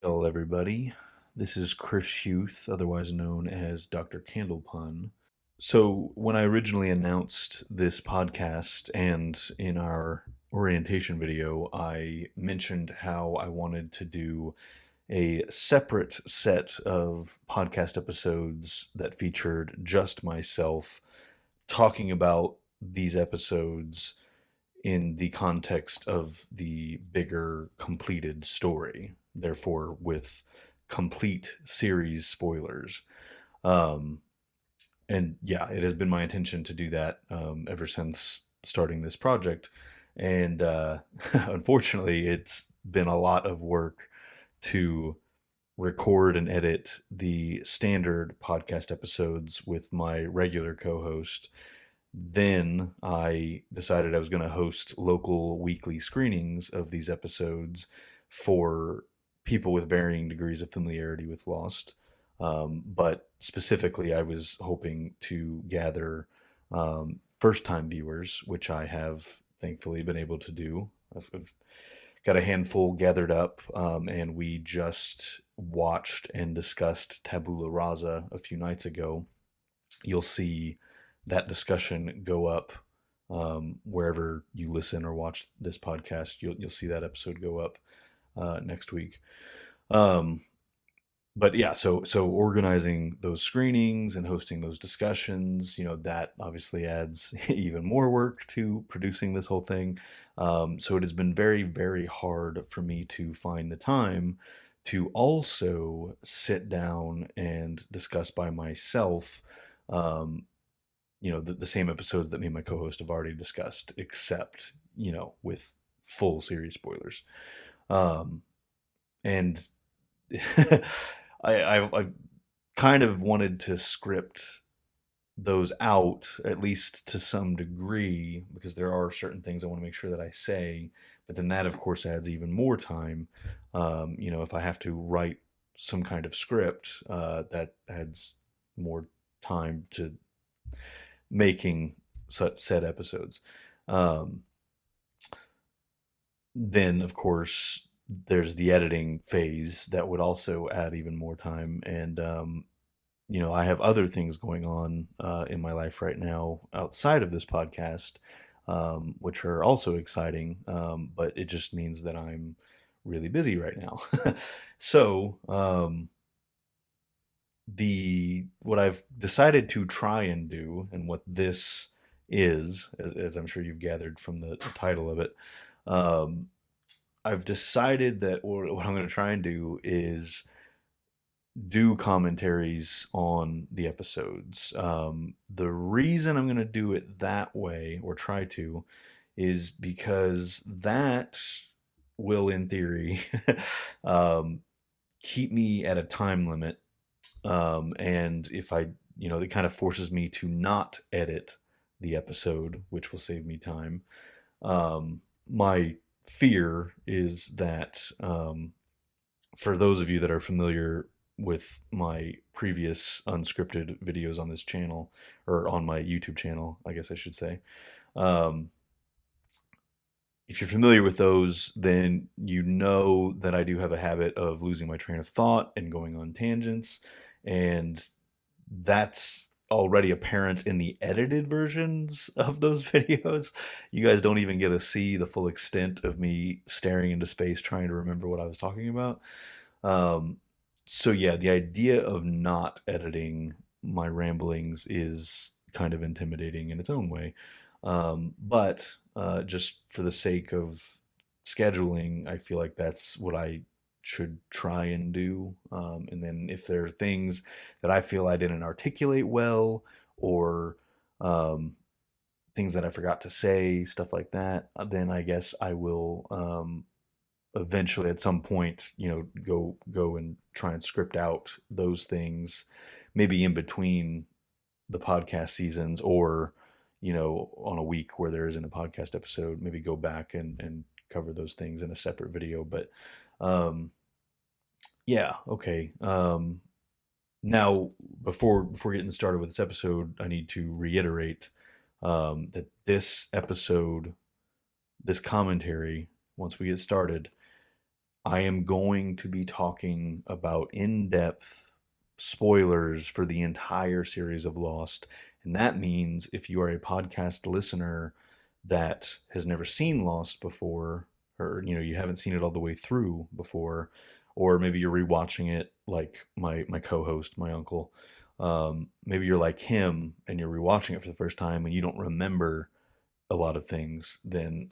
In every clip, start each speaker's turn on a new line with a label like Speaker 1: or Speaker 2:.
Speaker 1: Hello, everybody. This is Chris Youth, otherwise known as Dr. Candlepun. So, when I originally announced this podcast and in our orientation video, I mentioned how I wanted to do a separate set of podcast episodes that featured just myself talking about these episodes in the context of the bigger completed story, therefore with complete series spoilers. Um, and yeah, it has been my intention to do that ever since starting this project. And unfortunately, it's been a lot of work to record and edit the standard podcast episodes with my regular co host. Then I decided I was going to host local weekly screenings of these episodes for people with varying degrees of familiarity with Lost. But specifically, I was hoping to gather first time viewers, which I have thankfully been able to do. I've got a handful gathered up, and we just watched and discussed Tabula Rasa a few nights ago. You'll see that discussion go up wherever you listen or watch this podcast. You'll see that episode go up next week. Um, but yeah, so organizing those screenings and hosting those discussions, that obviously adds even more work to producing this whole thing. So it has been very, very hard for me to find the time to also sit down and discuss by myself um, the same episodes that me and my co-host have already discussed, except with full series spoilers. um and I kind of wanted to script those out, at least to some degree, because there are certain things I want to make sure that I say, but then that of course adds even more time. If I have to write some kind of script, that adds more time to making such said episodes. Um, then, of course, there's the editing phase that would also add even more time. And, I have other things going on in my life right now outside of this podcast, which are also exciting. But it just means that I'm really busy right now. So, the what I've decided to try and do, and what this is, as I'm sure you've gathered from the title of it, um, I've decided that what I'm going to try and do is do commentaries on the episodes. The reason I'm going to do it that way, or try to, is because that will, in theory, um, keep me at a time limit. And if it kind of forces me to not edit the episode, which will save me time. My fear is that, for those of you that are familiar with my previous unscripted videos on this channel, or on my YouTube channel, I guess I should say, um, if you're familiar with those, then you know that I do have a habit of losing my train of thought and going on tangents. And that's already apparent in the edited versions of those videos. You guys don't even get to see the full extent of me staring into space trying to remember what I was talking about. Um, so yeah, the idea of not editing my ramblings is kind of intimidating in its own way. But just for the sake of scheduling, I feel like that's what I should try and do. And then if there are things that I feel I didn't articulate well, or um, things that I forgot to say, stuff like that, then I guess I will eventually at some point, go and try and script out those things, maybe in between the podcast seasons, or on a week where there isn't a podcast episode, maybe go back and cover those things in a separate video. But um, yeah, okay. Now, before getting started with this episode, I need to reiterate that this episode, this commentary, once we get started, I am going to be talking about in-depth spoilers for the entire series of Lost. And that means if you are a podcast listener that has never seen Lost before, or you haven't seen it all the way through before, or maybe you're rewatching it like my co-host, my uncle. Maybe you're like him and you're rewatching it for the first time and you don't remember a lot of things, then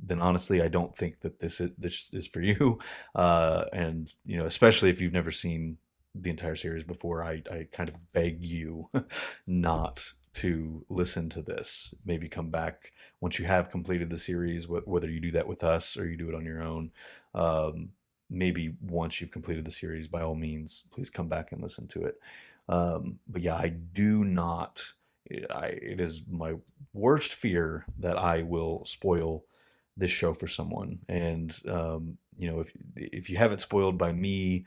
Speaker 1: honestly, I don't think that this is for you. And especially if you've never seen the entire series before, I kind of beg you not to listen to this. Maybe come back once you have completed the series, whether you do that with us or you do it on your own. Um, Maybe once you've completed the series, by all means, please come back and listen to it. But yeah, I do not. It is my worst fear that I will spoil this show for someone. And if you have it spoiled by me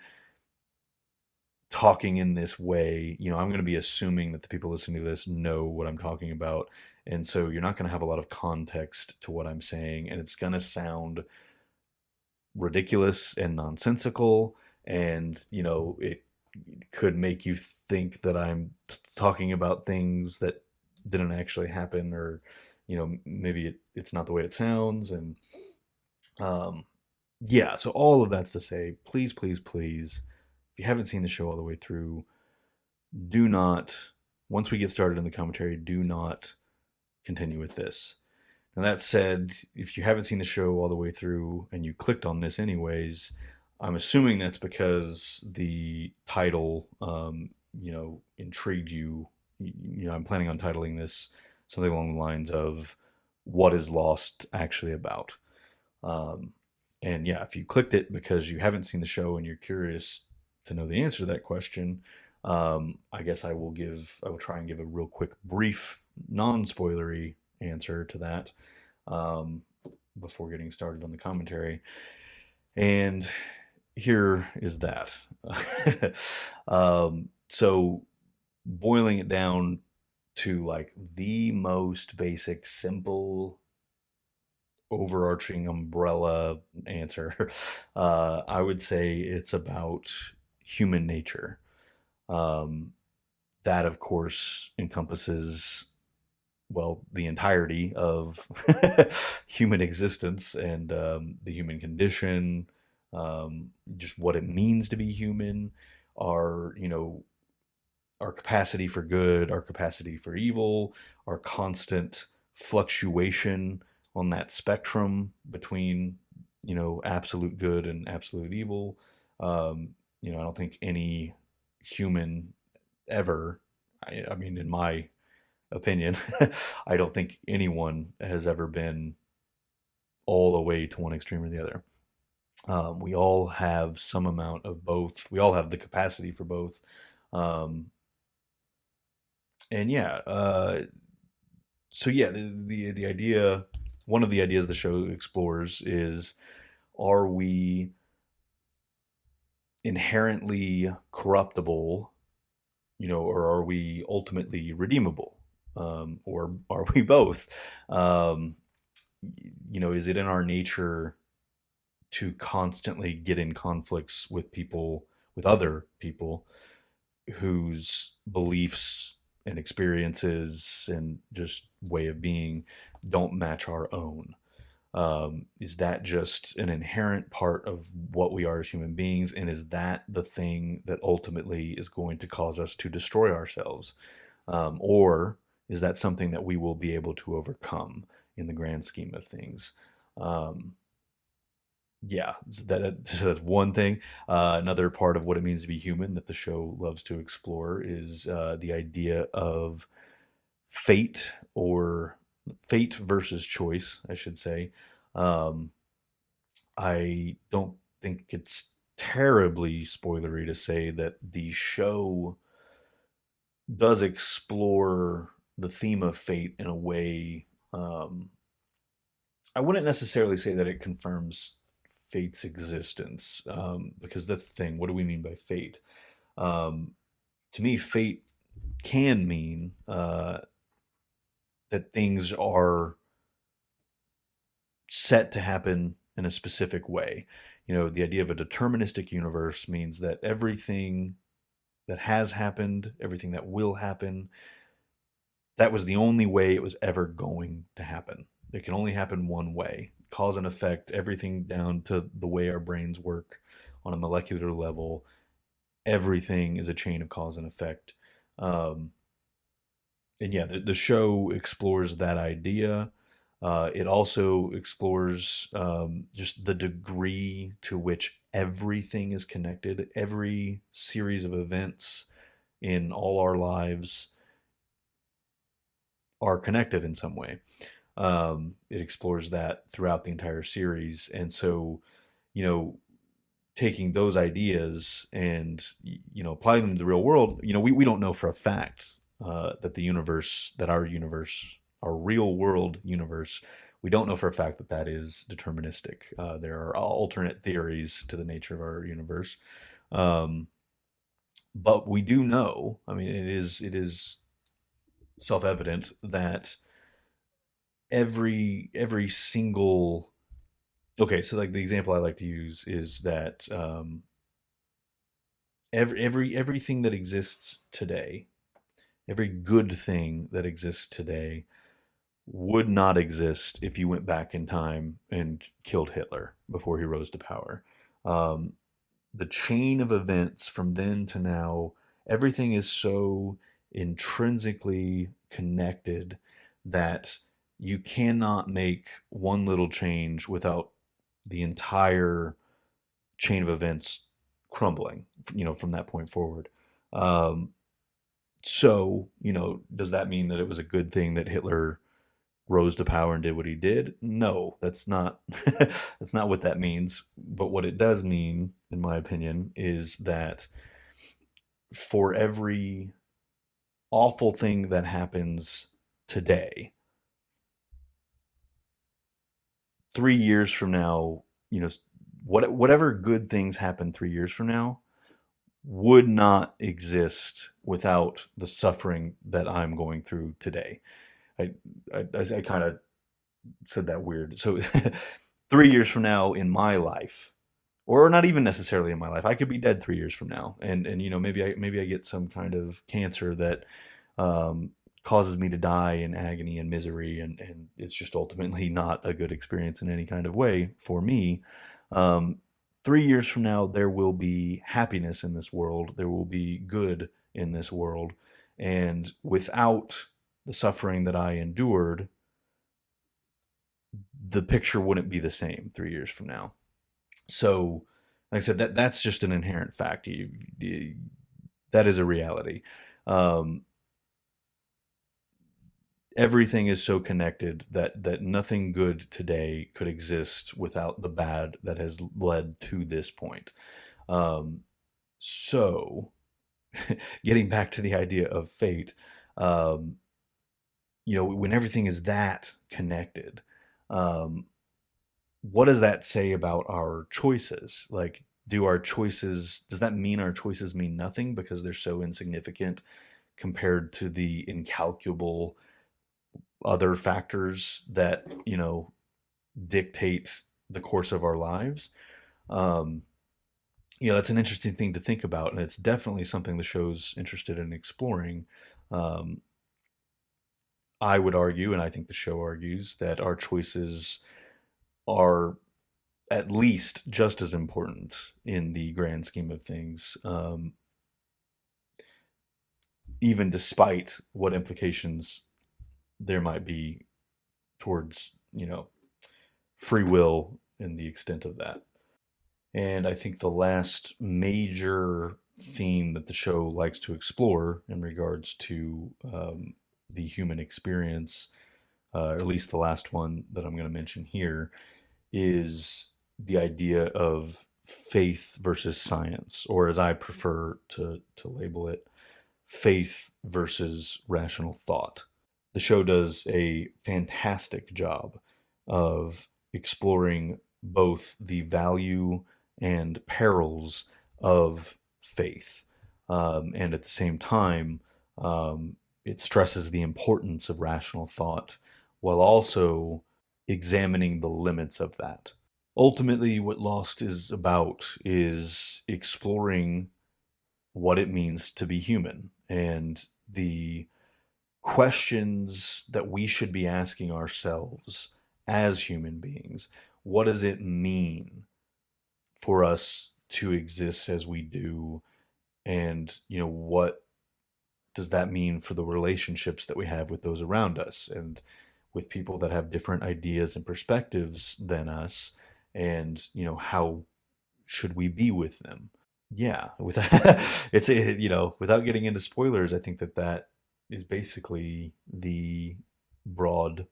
Speaker 1: talking in this way, I'm going to be assuming that the people listening to this know what I'm talking about. And so you're not going to have a lot of context to what I'm saying, and it's going to sound ridiculous and nonsensical. And it could make you think that I'm talking about things that didn't actually happen, or maybe it's not the way it sounds. And um, yeah, so all of that's to say, please, please, please, if you haven't seen the show all the way through, do not, once we get started in the commentary, do not continue with this. Now, that said, if you haven't seen the show all the way through and you clicked on this anyways, I'm assuming that's because the title, intrigued you. I'm planning on titling this something along the lines of "What is Lost actually about?" Um, and yeah, if you clicked it because you haven't seen the show and you're curious to know the answer to that question, I guess I will try and give a real quick, brief, non-spoilery answer to that, um, before getting started on the commentary. And here is that. So boiling it down to like the most basic, simple, overarching umbrella answer, I would say it's about human nature. Um, that, of course, encompasses, well, the entirety of human existence and the human condition, just what it means to be human, our, our capacity for good, our capacity for evil, our constant fluctuation on that spectrum between, absolute good and absolute evil. I don't think any human ever, I mean, in my opinion, I don't think anyone has ever been all the way to one extreme or the other. We all have some amount of both. We all have the capacity for both. Um, and yeah, so yeah, the idea, one of the ideas the show explores is, are we inherently corruptible, or are we ultimately redeemable? Or are we both? Um, is it in our nature to constantly get in conflicts with people, with other people whose beliefs and experiences and just way of being don't match our own? Is that just an inherent part of what we are as human beings? And is that the thing that ultimately is going to cause us to destroy ourselves? Or is that something that we will be able to overcome in the grand scheme of things? Um, yeah, so that's one thing. Another part of what it means to be human that the show loves to explore is the idea of fate, or fate versus choice, I should say. Um, I don't think it's terribly spoilery to say that the show does explore the theme of fate in a way. I wouldn't necessarily say that it confirms fate's existence, because that's the thing. What do we mean by fate? Um, to me, fate can mean that things are set to happen in a specific way. The idea of a deterministic universe means that everything that has happened, everything that will happen, that was the only way it was ever going to happen. It can only happen one way. Cause and effect, everything down to the way our brains work on a molecular level, everything is a chain of cause and effect. Um, and yeah, the show explores that idea. It also explores just the degree to which everything is connected. Every series of events in all our lives are connected in some way. It explores that throughout the entire series. And so, you know, taking those ideas and, applying them to the real world, we don't know for a fact that our real world universe, we don't know for a fact that that is deterministic. There are alternate theories to the nature of our universe. Um, but we do know, I mean, it is self-evident that every single okay, so like the example I like to use is that everything that exists today, every good thing that exists today would not exist if you went back in time and killed Hitler before he rose to power. Um, the chain of events from then to now, everything is so intrinsically connected that you cannot make one little change without the entire chain of events crumbling, from that point forward. Um, so, does that mean that it was a good thing that Hitler rose to power and did what he did? No, that's not that's not what that means. But what it does mean, in my opinion, is that for every awful thing that happens today, 3 years from now, whatever good things happen 3 years from now would not exist without the suffering that I'm going through today. I kind of said that weird. So 3 years from now in my life, or not even necessarily in my life, I could be dead 3 years from now, and maybe I get some kind of cancer that um, causes me to die in agony and misery, and it's just ultimately not a good experience in any kind of way for me. Um, 3 years from now, there will be happiness in this world. There will be good in this world, and without the suffering that I endured, the picture wouldn't be the same 3 years from now. So, like I said, that's just an inherent fact. That is a reality. Um, Everything is so connected that nothing good today could exist without the bad that has led to this point. Um, so, getting back to the idea of fate, um, when everything is that connected, um, what does that say about our choices? Like, does that mean our choices mean nothing because they're so insignificant compared to the incalculable other factors that, dictate the course of our lives? Um, that's an interesting thing to think about, and it's definitely something the show's interested in exploring. Um, I would argue, and I think the show argues, that our choices are at least just as important in the grand scheme of things, even despite what implications there might be towards, free will and the extent of that. And I think the last major theme that the show likes to explore in regards to the human experience, or at least the last one that I'm going to mention here, is the idea of faith versus science, or as I prefer to label it, faith versus rational thought. The show does a fantastic job of exploring both the value and perils of faith. And at the same time, it stresses the importance of rational thought while also examining the limits of that. ultimately, what Lost is about is exploring what it means to be human and the questions that we should be asking ourselves as human beings. What does it mean for us to exist as we do? And, what does that mean for the relationships that we have with those around us and with people that have different ideas and perspectives than us? And, how should we be with them? Yeah, with without getting into spoilers, I think that is basically the broad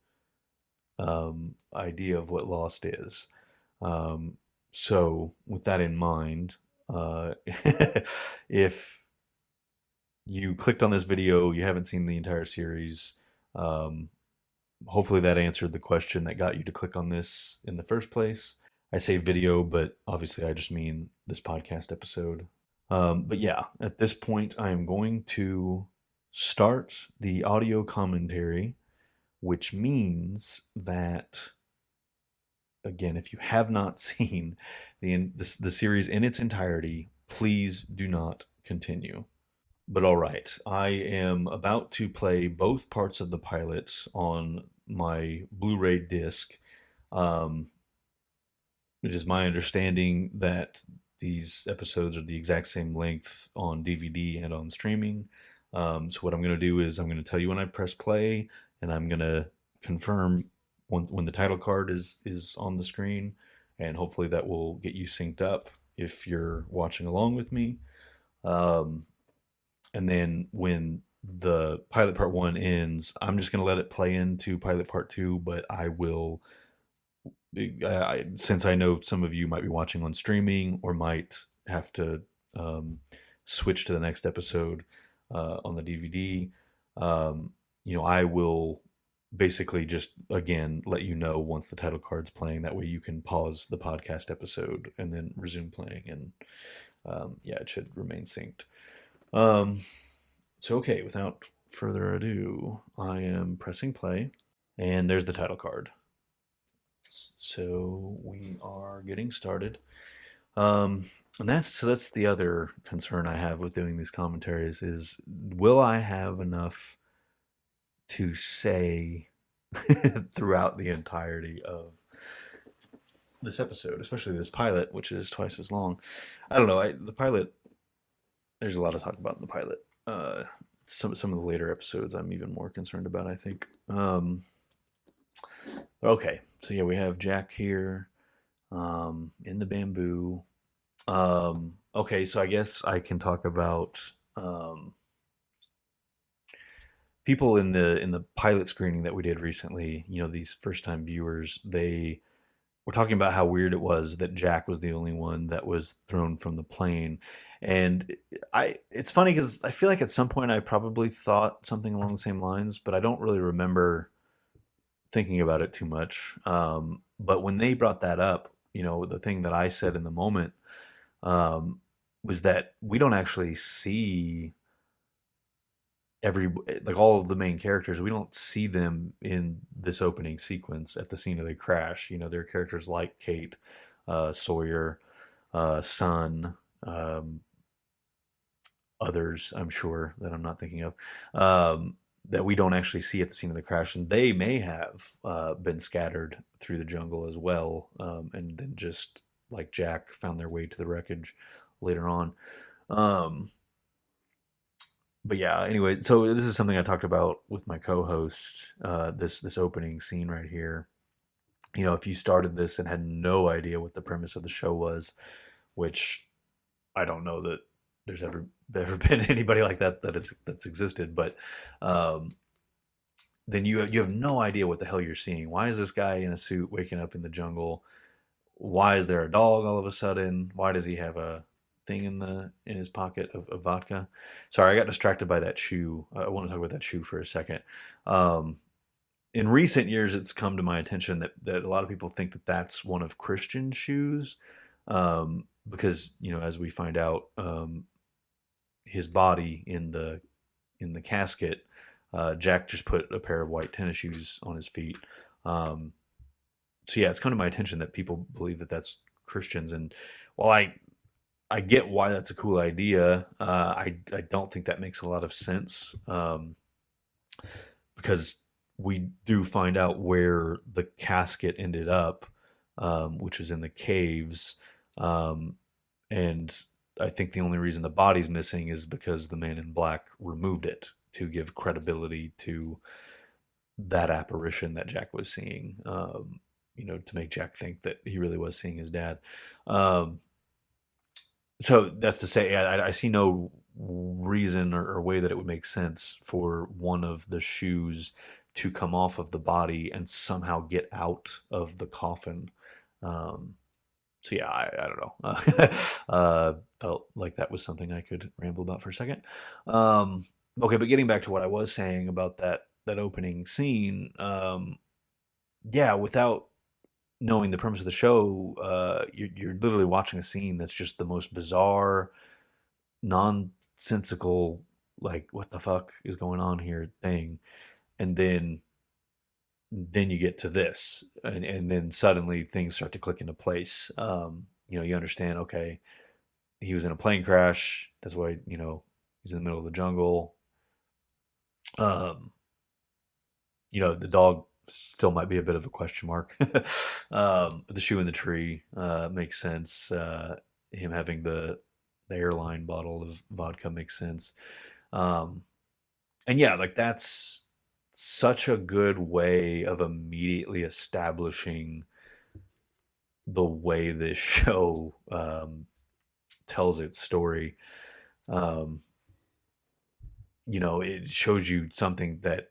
Speaker 1: idea of what Lost is. Um, so, with that in mind, if you clicked on this video, you haven't seen the entire series. Um, Hopefully, that answered the question that got you to click on this in the first place. I say video, but obviously, I just mean this podcast episode. But yeah, at this point, I am going to start the audio commentary, which means that, again, if you have not seen the series in its entirety, please do not continue. But all right, I am about to play both parts of the pilot on my Blu-ray disc. Um, it is my understanding that these episodes are the exact same length on DVD and on streaming. So what I'm going to do is I'm going to tell you when I press play, and I'm going to confirm when the title card is on the screen, and hopefully that will get you synced up if you're watching along with me. Um, and then when the pilot part one ends, I'm just going to let it play into pilot part two, but I will, since I know some of you might be watching on streaming or might have to um, switch to the next episode on the DVD, I will basically just again let you know once the title card's playing. That way you can pause the podcast episode and then resume playing, and yeah, it should remain synced. Um, so, okay, without further ado, I am pressing play, and there's the title card. So we are getting started. And that's the other concern I have with doing these commentaries is, will I have enough to say throughout the entirety of this episode, especially this pilot, which is twice as long. I don't know. The pilot, there's a lot to talk about in the pilot. Some of the later episodes, I'm even more concerned about, I think. Okay, so yeah, we have Jack here in the bamboo. Okay, so I guess I can talk about people in the pilot screening that we did recently. These first time viewers, they were talking about how weird it was that Jack was the only one that was thrown from the plane. And it's funny because I feel like at some point I probably thought something along the same lines, but I don't really remember thinking about it too much. But when they brought that up, the thing that I said in the moment um, was that we don't actually see like all of the main characters. We don't see them in this opening sequence at the scene of the crash. There are characters like Kate, Sawyer, Sun, others I'm sure that I'm not thinking of, that we don't actually see at the scene of the crash, and they may have been scattered through the jungle as well, and then just like Jack found their way to the wreckage later on. Um, but yeah, anyway, so this is something I talked about with my co-host. This opening scene right here. If you started this and had no idea what the premise of the show was, which I don't know that there's ever been anybody like that's existed, but um, then you have no idea what the hell you're seeing. Why is this guy in a suit waking up in the jungle? Why is there a dog all of a sudden? Why does he have a thing in his pocket of vodka? Sorry, I got distracted by that shoe. I want to talk about that shoe for a second. Um, in recent years, it's come to my attention that a lot of people think that that's one of Christian's shoes, because as we find out, his body in the casket, Jack just put a pair of white tennis shoes on his feet. Um, so yeah, it's come to my attention that people believe that that's Christians, and while I get why that's a cool idea, I don't think that makes a lot of sense, because we do find out where the casket ended up, which was in the caves, um, and I think the only reason the body's missing is because the man in black removed it to give credibility to that apparition that Jack was seeing. To make Jack think that he really was seeing his dad. Um, so that's to say, I see no reason or way that it would make sense for one of the shoes to come off of the body and somehow get out of the coffin. Um, so yeah, I don't know. Felt like that was something I could ramble about for a second. Um, okay, but getting back to what I was saying about that opening scene, yeah, without knowing the premise of the show, you're literally watching a scene that's just the most bizarre, nonsensical, like what the fuck is going on here thing, and then you get to this, and then suddenly things start to click into place. You understand, okay, he was in a plane crash, that's why he's in the middle of the jungle. um the dog still might be a bit of a question mark. The shoe in the tree makes sense. Him having the airline bottle of vodka makes sense. um and yeah, like that's such a good way of immediately establishing the way this show tells its story. Um, it shows you something that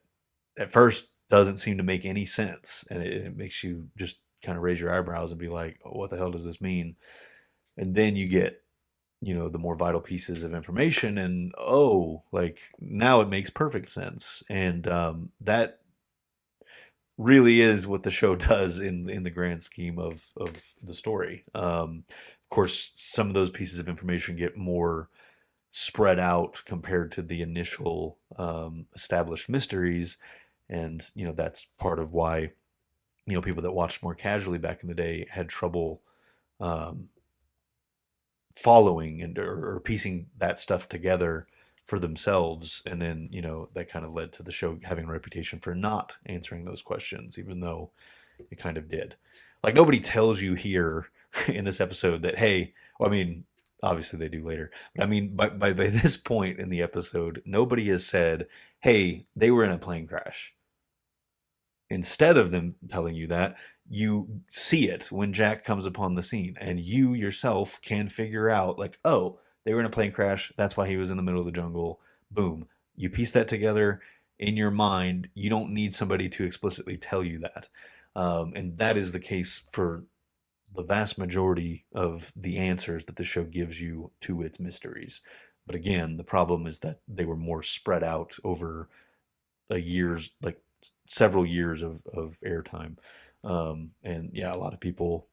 Speaker 1: at first doesn't seem to make any sense, and it makes you just kind of raise your eyebrows and be like, oh, what the hell does this mean? And then you get the more vital pieces of information, and oh, like now it makes perfect sense. And that really is what the show does in the grand scheme of the story. Of course, some of those pieces of information get more spread out compared to the initial established mysteries, and that's part of why people that watched more casually back in the day had trouble um, following and or piecing that stuff together for themselves. And then that kind of led to the show having a reputation for not answering those questions, even though it kind of did. Like nobody tells you here in this episode that, hey, well, I mean, obviously they do later, but I mean, by this point in the episode, nobody has said, hey, they were in a plane crash. Instead of them telling you that, you see it when Jack comes upon the scene, and you yourself can figure out, like, oh, they were in a plane crash. That's why he was in the middle of the jungle. Boom. You piece that together in your mind. You don't need somebody to explicitly tell you that. And that is the case for the vast majority of the answers that the show gives you to its mysteries. But again, the problem is that they were more spread out over like several years of airtime. And yeah, a lot of people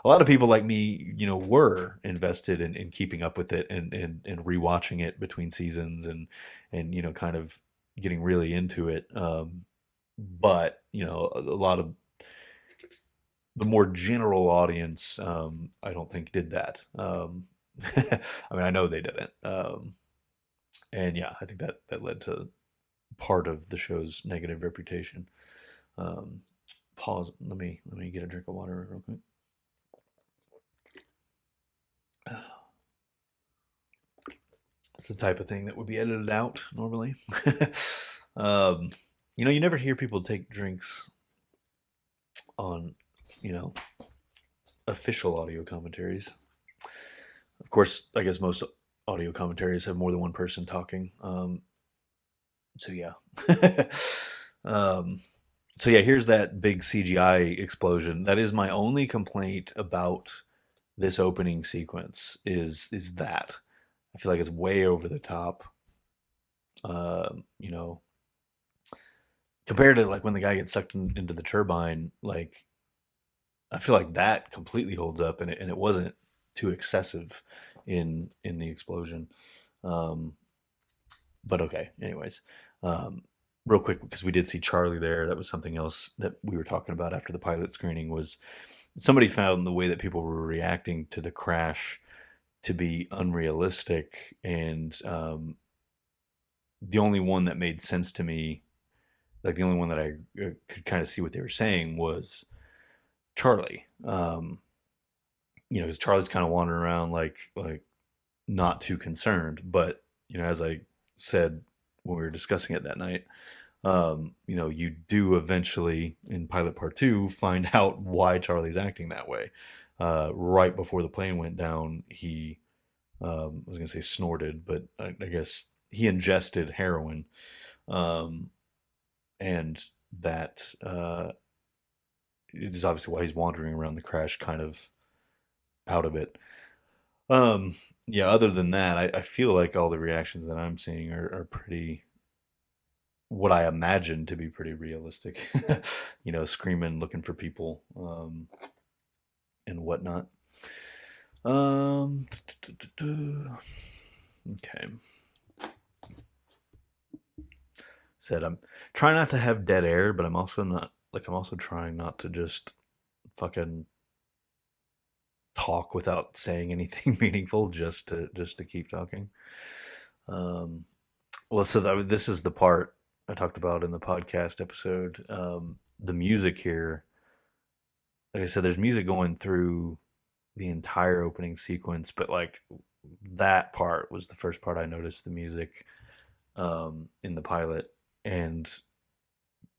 Speaker 1: like me, were invested in keeping up with it, and rewatching it between seasons, and kind of getting really into it. But a lot of the more general audience, I don't think did that. I mean, I know they didn't. And yeah, I think that led to part of the show's negative reputation. Um, Pause. Let me get a drink of water real quick. It's the type of thing that would be edited out normally. um, you never hear people take drinks on, you know, official audio commentaries. Of course, I guess most audio commentaries have more than one person talking. So yeah. um, so yeah, here's that big CGI explosion. That is my only complaint about this opening sequence. Is that I feel like it's way over the top. You know, compared to like when the guy gets sucked into the turbine, like I feel like that completely holds up, and it wasn't too excessive in the explosion. Um, but okay, anyways. Um, real quick, because we did see Charlie there. That was something else that we were talking about after the pilot screening. Was somebody found the way that people were reacting to the crash to be unrealistic, and the only one that made sense to me, like the only one that I could kind of see what they were saying, was Charlie. Because Charlie's kind of wandering around like not too concerned, but as I said when we were discussing it that night, you do eventually in Pilot Part 2 find out why Charlie's acting that way. Right before the plane went down, he, I was going to say snorted, but I guess he ingested heroin. Um, and that is obviously why he's wandering around the crash kind of out of it. Um, yeah, other than that, I feel like all the reactions that I'm seeing are pretty, what I imagine to be pretty realistic. Screaming, looking for people, and whatnot. Um, okay. Said I'm trying not to have dead air, but I'm also not like I'm also trying not to just fucking talk without saying anything meaningful just to keep talking. Um, well, so this is the part I talked about in the podcast episode. The music here, like I said, there's music going through the entire opening sequence, but like that part was the first part I noticed the music in the pilot, and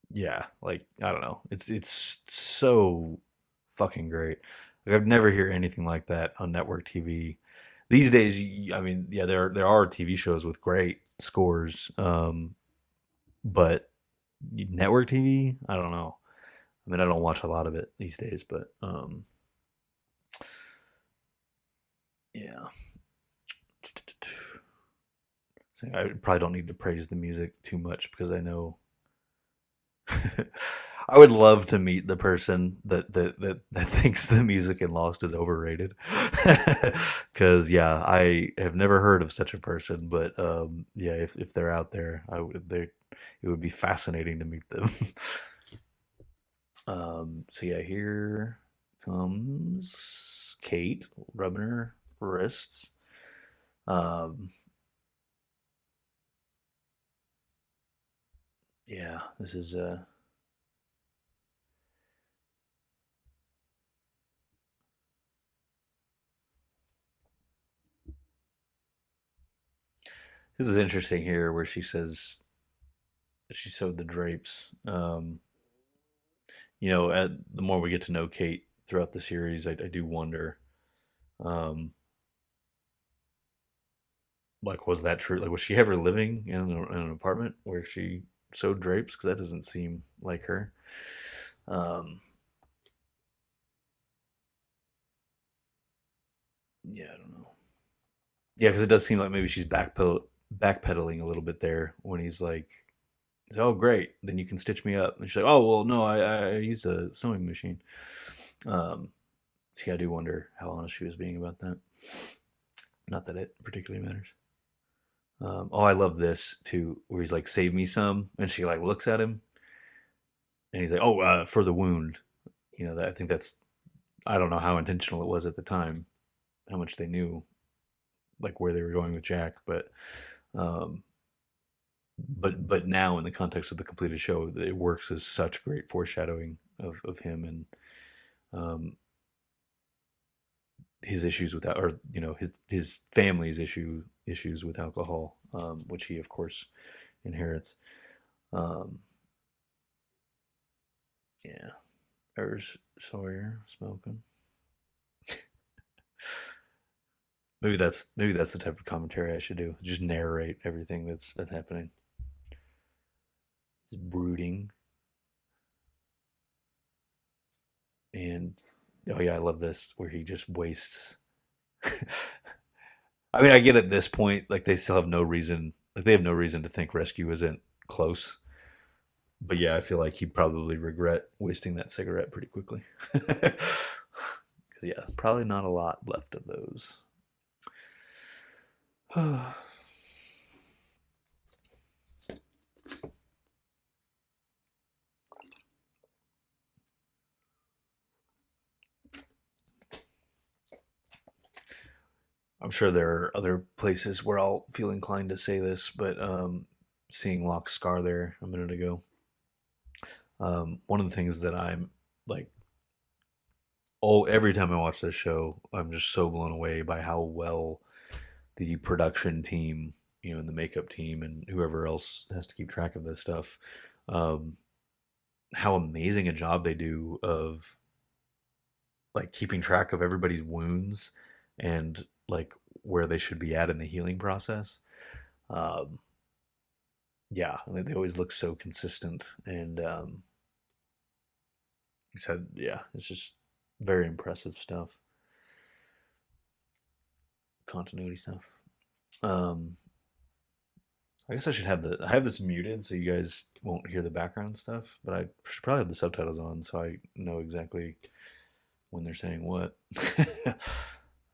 Speaker 1: yeah, like I don't know, it's so fucking great. Like I've never hear anything like that on network TV these days. I mean, yeah, there are TV shows with great scores, but network TV, I don't know. I mean, I don't watch a lot of it these days, but yeah. So I probably don't need to praise the music too much because I know I would love to meet the person that thinks the music in Lost is overrated. Because yeah, I have never heard of such a person, but yeah, if they're out there, it would be fascinating to meet them. So yeah, here comes Kate rubbing her wrists. Um, yeah, this is interesting here where she says she sewed the drapes. The more we get to know Kate throughout the series, I do wonder, um, like, was that true? Like, was she ever living in an apartment where she sewed drapes? Because that doesn't seem like her. Um, yeah, I don't know. Yeah, because it does seem like maybe she's backpedaling a little bit there when "Oh, great, then you can stitch me up." And she's like, "Oh, well, no, I used a sewing machine." Um, See, I do wonder how honest she was being about that. Not that it particularly matters. Oh, I love this too, where he's like, "Save me some," and she like looks at him, and he's like, "Oh, for the wound." That I think that's, I don't know how intentional it was at the time, how much they knew, like where they were going with Jack, um, but now in the context of the completed show, it works as such great foreshadowing of him and um, his issues with that, or his family's issues with alcohol, which he of course inherits. Um, yeah, there's Sawyer smoking. Maybe that's the type of commentary I should do. Just narrate everything that's happening. It's brooding, and oh yeah, I love this where he just wastes. I mean, I get at this point, like they still have no reason, like they have no reason to think rescue isn't close. But yeah, I feel like he'd probably regret wasting that cigarette pretty quickly. Because yeah, probably not a lot left of those. sure there are other places where I'll feel inclined to say this, but seeing Lock Scar there a minute ago, one of the things that I'm like, oh, every time I watch this show, I'm just so blown away by how well the production team, and the makeup team, and whoever else has to keep track of this stuff, um, how amazing a job they do of like keeping track of everybody's wounds and like where they should be at in the healing process. Um, yeah, they always look so consistent, and he said, yeah, it's just very impressive stuff, continuity stuff. Um, I guess I have this muted so you guys won't hear the background stuff, but I should probably have the subtitles on so I know exactly when they're saying what.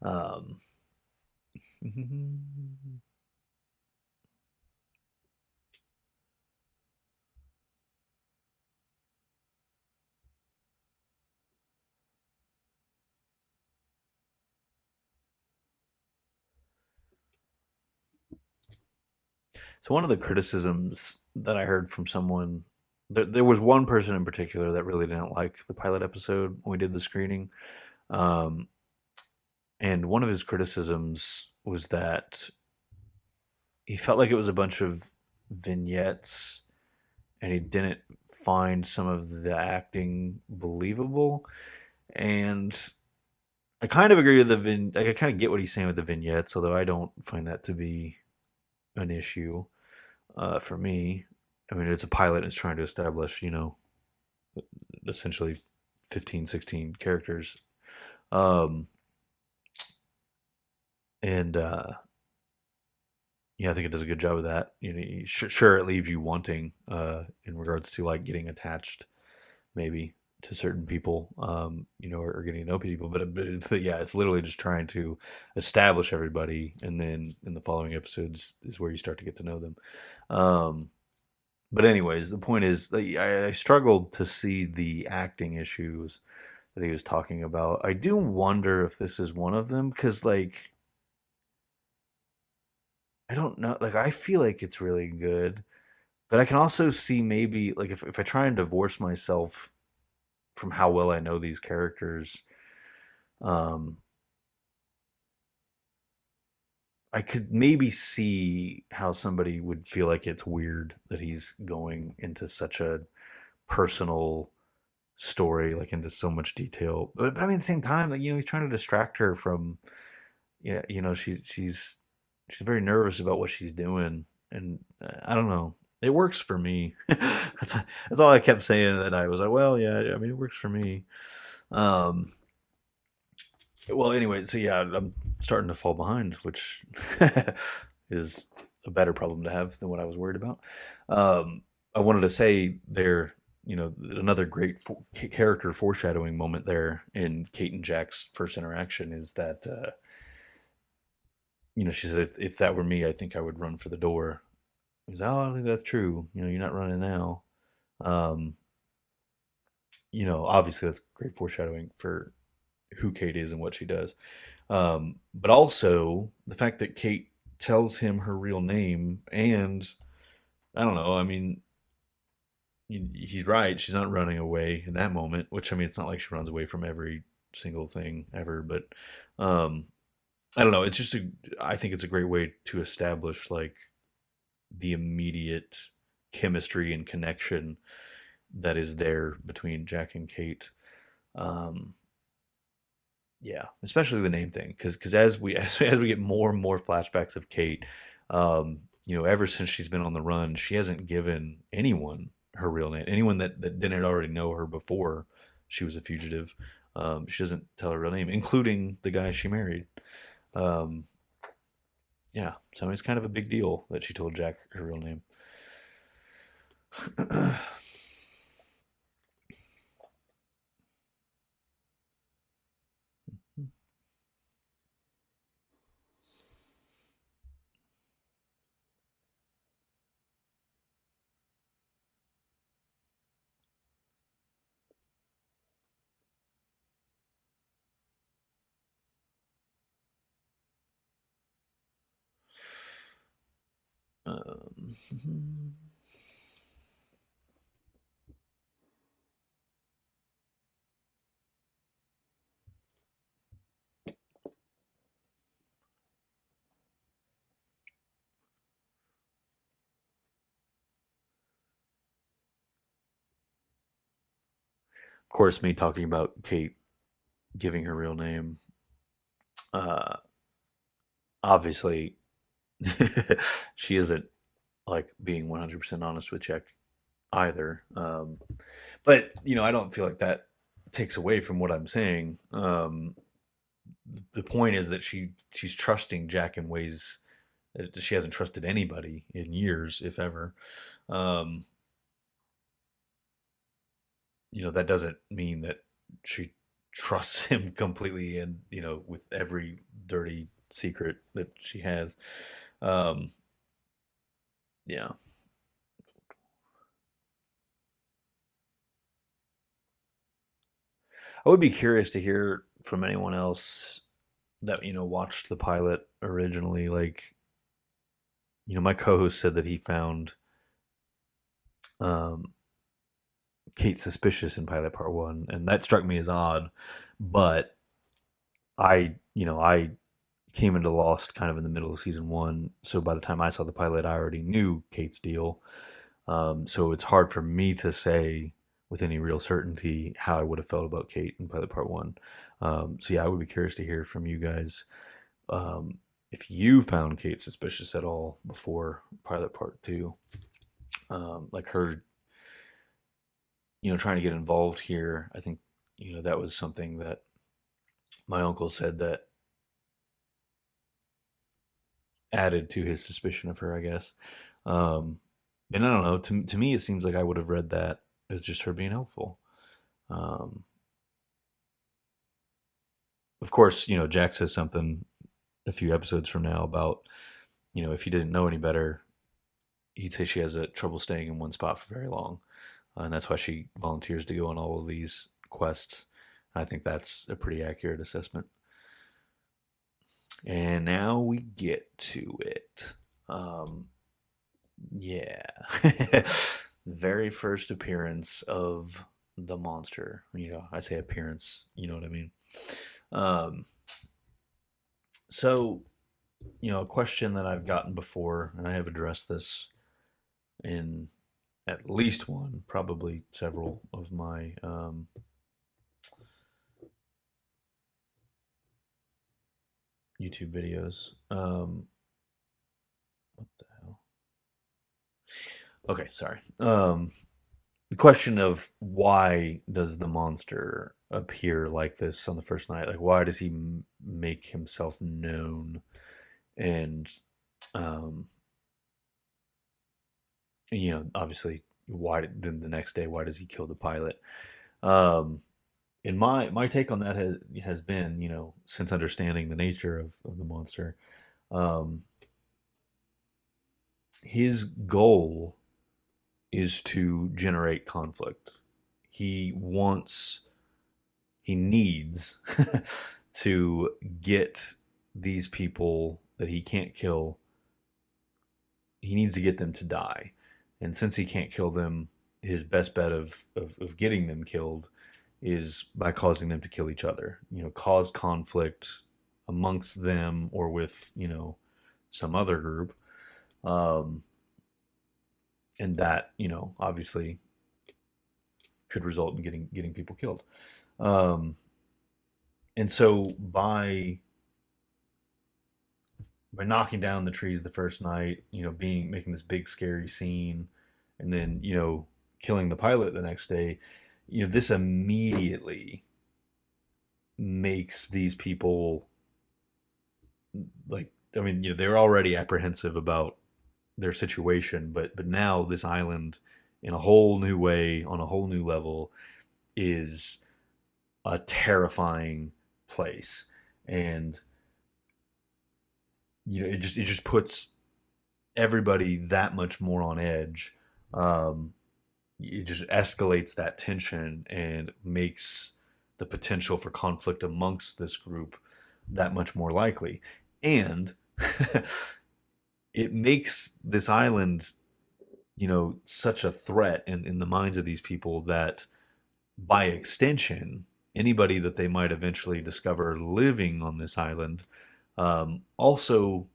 Speaker 1: um, so one of the criticisms that I heard from someone, there was one person in particular that really didn't like the pilot episode when we did the screening. Um, and one of his criticisms was that he felt like it was a bunch of vignettes and he didn't find some of the acting believable. And I kind of agree with like I kind of get what he's saying with the vignettes, although I don't find that to be an issue for me. I mean, it's a pilot. It's trying to establish, essentially 15, 16 characters. Um, and yeah, I think it does a good job of that. Sure, it leaves you wanting in regards to like getting attached, maybe to certain people, or getting to know people. But yeah, it's literally just trying to establish everybody, and then in the following episodes is where you start to get to know them. Um, but anyways, the point is, I struggled to see the acting issues that he was talking about. I do wonder if this is one of them because, like, I don't know. Like, I feel like it's really good, but I can also see maybe like if I try and divorce myself from how well I know these characters, um, I could maybe see how somebody would feel like it's weird that he's going into such a personal story, like into so much detail. But I mean, at the same time, like he's trying to distract her from, yeah, she's very nervous about what she's doing, and I don't know. It works for me. That's all I kept saying that I was like, well, yeah, I mean, it works for me. Um, well, anyway, so yeah, I'm starting to fall behind, which is a better problem to have than what I was worried about. I wanted to say there, another great character foreshadowing moment there in Kate and Jack's first interaction is that, she said, if that were me, I think I would run for the door. He's, oh, I don't think that's true. You're not running now. Um, obviously that's great foreshadowing for who Kate is and what she does. But also the fact that Kate tells him her real name, and I don't know. I mean, he's right. She's not running away in that moment. Which I mean, it's not like she runs away from every single thing ever. But um, I don't know. It's just I think it's a great way to establish like the immediate chemistry and connection that is there between Jack and Kate. Um, Yeah, especially the name thing, because as we get more and more flashbacks of Kate, ever since she's been on the run, she hasn't given anyone her real name. Anyone that didn't already know her before she was a fugitive, she doesn't tell her real name, including the guy she married. Um, yeah, so it's kind of a big deal that she told Jack her real name. Um, of course, me talking about Kate giving her real name. Uh, Obviously, she isn't like being 100% honest with Jack either. But I don't feel like that takes away from what I'm saying. The point is that she's trusting Jack in ways that she hasn't trusted anybody in years, if ever. Um, that doesn't mean that she trusts him completely and with every dirty secret that she has. Um, yeah, I would be curious to hear from anyone else that watched the pilot originally. Like, my co-host said that he found um, Kate suspicious in pilot part one, and that struck me as odd. But I came into Lost kind of in the middle of season one, so by the time I saw the pilot, I already knew Kate's deal. So it's hard for me to say with any real certainty how I would have felt about Kate in pilot part one. So yeah, I would be curious to hear from you guys if you found Kate suspicious at all before pilot part two, like her, trying to get involved here. I think that was something that my uncle said that added to his suspicion of her, I guess. Um, and I don't know. To me, it seems like I would have read that as just her being helpful. Um, of course, Jack says something a few episodes from now about if he didn't know any better, he'd say she has a trouble staying in one spot for very long, and that's why she volunteers to go on all of these quests. I think that's a pretty accurate assessment. And now we get to it. Um, yeah. Very first appearance of the monster. I say appearance, you know what I mean? Um, so, a question that I've gotten before, and I have addressed this in at least one, probably several of my YouTube videos. What the hell? Okay, sorry. The question of why does the monster appear like this on the first night? Like, why does he make himself known? And, um, obviously, then the next day, why does he kill the pilot? Um, and my take on that has been, since understanding the nature of the monster, um, his goal is to generate conflict. He wants, he needs to get these people that he can't kill, he needs to get them to die. And since he can't kill them, his best bet of getting them killed is by causing them to kill each other. Cause conflict amongst them or with, some other group. Um, and that, obviously could result in getting people killed. Um, and so by knocking down the trees the first night, being making this big scary scene, and then killing the pilot the next day, this immediately makes these people like, I mean, they're already apprehensive about their situation, but now this island, in a whole new way, on a whole new level, is a terrifying place, and it just puts everybody that much more on edge. Um, it just escalates that tension and makes the potential for conflict amongst this group that much more likely. And it makes this island, such a threat in the minds of these people that by extension, anybody that they might eventually discover living on this island also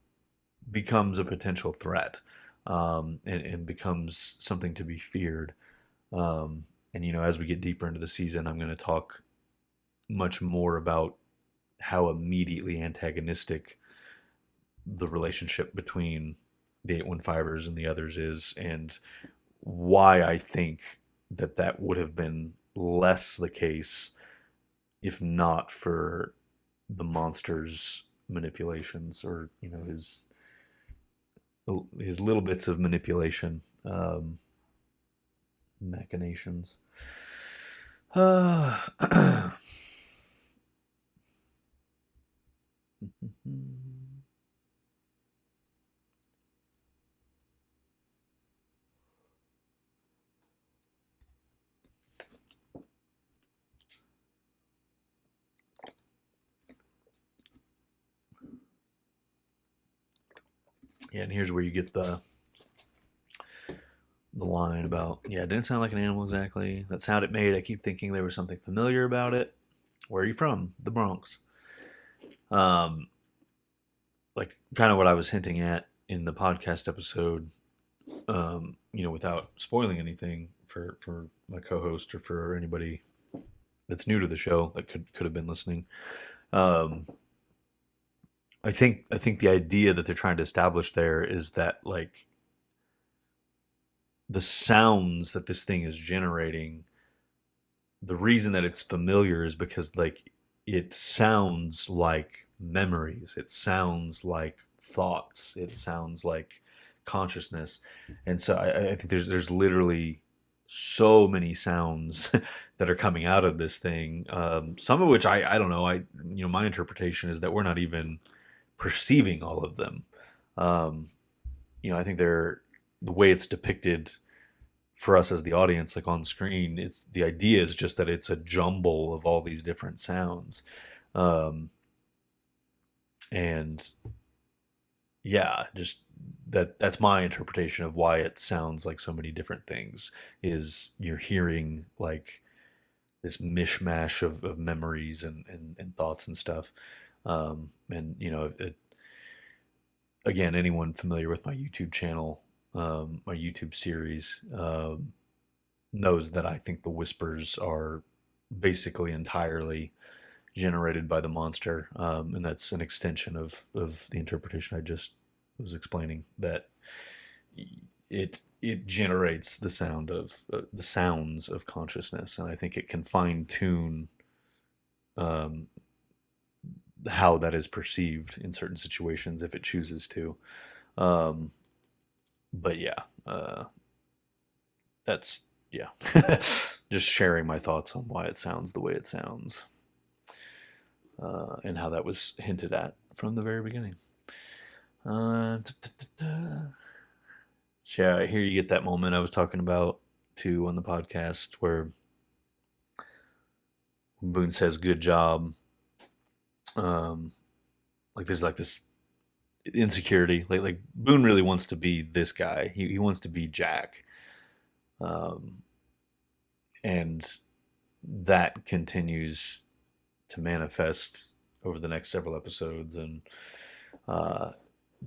Speaker 1: becomes a potential threat, and becomes something to be feared. And as we get deeper into the season, I'm going to talk much more about how immediately antagonistic the relationship between the 815ers and the others is, and why I think that would have been less the case if not for the monster's manipulations, or his little bits of manipulation, machinations. Uh, yeah, and here's where you get the line about, yeah, it didn't sound like an animal exactly. That sound it made, I keep thinking there was something familiar about it. Where are you from? The Bronx. Um, like kind of what I was hinting at in the podcast episode, without spoiling anything for my co-host or for anybody that's new to the show that could have been listening. Um, I think the idea that they're trying to establish there is that, like, the sounds that this thing is generating, the reason that it's familiar is because, like, it sounds like memories, it sounds like thoughts, it sounds like consciousness. And so I think there's literally so many sounds that are coming out of this thing, some of which I don't know, my interpretation is that we're not even perceiving all of them. um, I think the way it's depicted for us as the audience, like on screen, it's the idea is just that it's a jumble of all these different sounds. um, and yeah, just that's my interpretation of why it sounds like so many different things, is you're hearing like this mishmash of memories and thoughts and stuff. And again, anyone familiar with my YouTube channel, my YouTube series, knows that I think the whispers are basically entirely generated by the monster, and that's an extension of the interpretation I just was explaining. That it generates the sounds of consciousness, and I think it can fine tune um, how that is perceived in certain situations if it chooses to. Um, but yeah, that's yeah. Just sharing my thoughts on why it sounds the way it sounds, and how that was hinted at from the very beginning. Uh, So yeah, here you get that moment I was talking about too on the podcast where Boone says "good job." Um, like there's like this insecurity. Like Boone really wants to be this guy. He wants to be Jack, um, and that continues to manifest over the next several episodes and uh,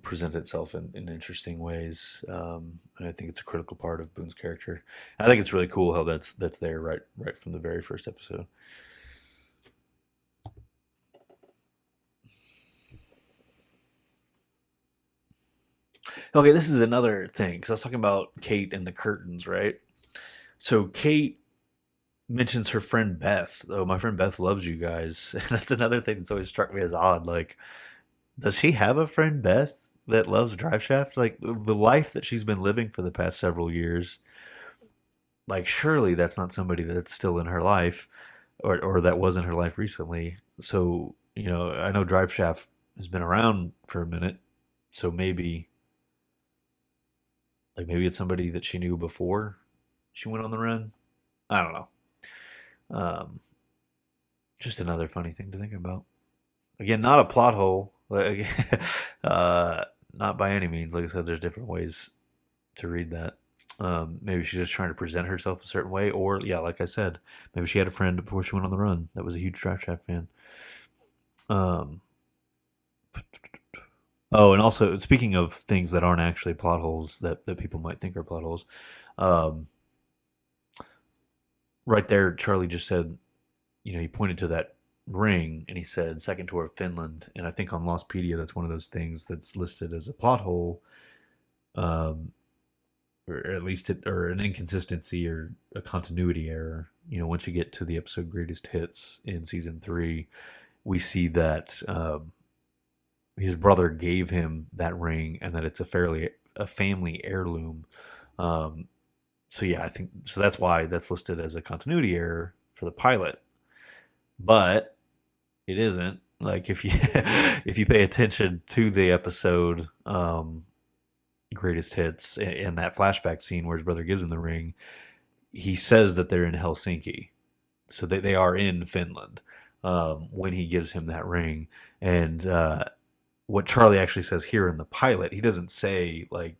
Speaker 1: present itself in interesting ways. And I think it's a critical part of Boone's character. And I think it's really cool how that's there right from the very first episode. Okay, this is another thing because I was talking about Kate and the curtains, right? So Kate mentions her friend Beth. Oh, my friend Beth loves you guys. And that's another thing that's always struck me as odd. Like, does she have a friend Beth that loves Drive Shaft? Like the life that she's been living for the past several years. Like, surely that's not somebody that's still in her life, or that was in her life recently. So I know Drive Shaft has been around for a minute. So maybe it's somebody that she knew before she went on the run. I don't know. Um, just another funny thing to think about. Again, not a plot hole. Like, not by any means. Like I said, there's different ways to read that. Maybe she's just trying to present herself a certain way, or yeah, like I said, maybe she had a friend before she went on the run that was a huge Drive Shaft fan. Um, oh, and also speaking of things that aren't actually plot holes that people might think are plot holes, um, right there, Charlie just said, he pointed to that ring and he said second tour of Finland, and I think on Lostpedia that's one of those things that's listed as a plot hole, um, or at least or an inconsistency or a continuity error. Once you get to the episode Greatest Hits in season 3, we see that his brother gave him that ring and that it's a family heirloom. Um, so yeah, I think so. That's why that's listed as a continuity error for the pilot, but it isn't. Like if you if you pay attention to the episode Greatest Hits and that flashback scene where his brother gives him the ring, he says that they're in Helsinki, so they are in Finland when he gives him that ring. And what Charlie actually says here in the pilot, he doesn't say like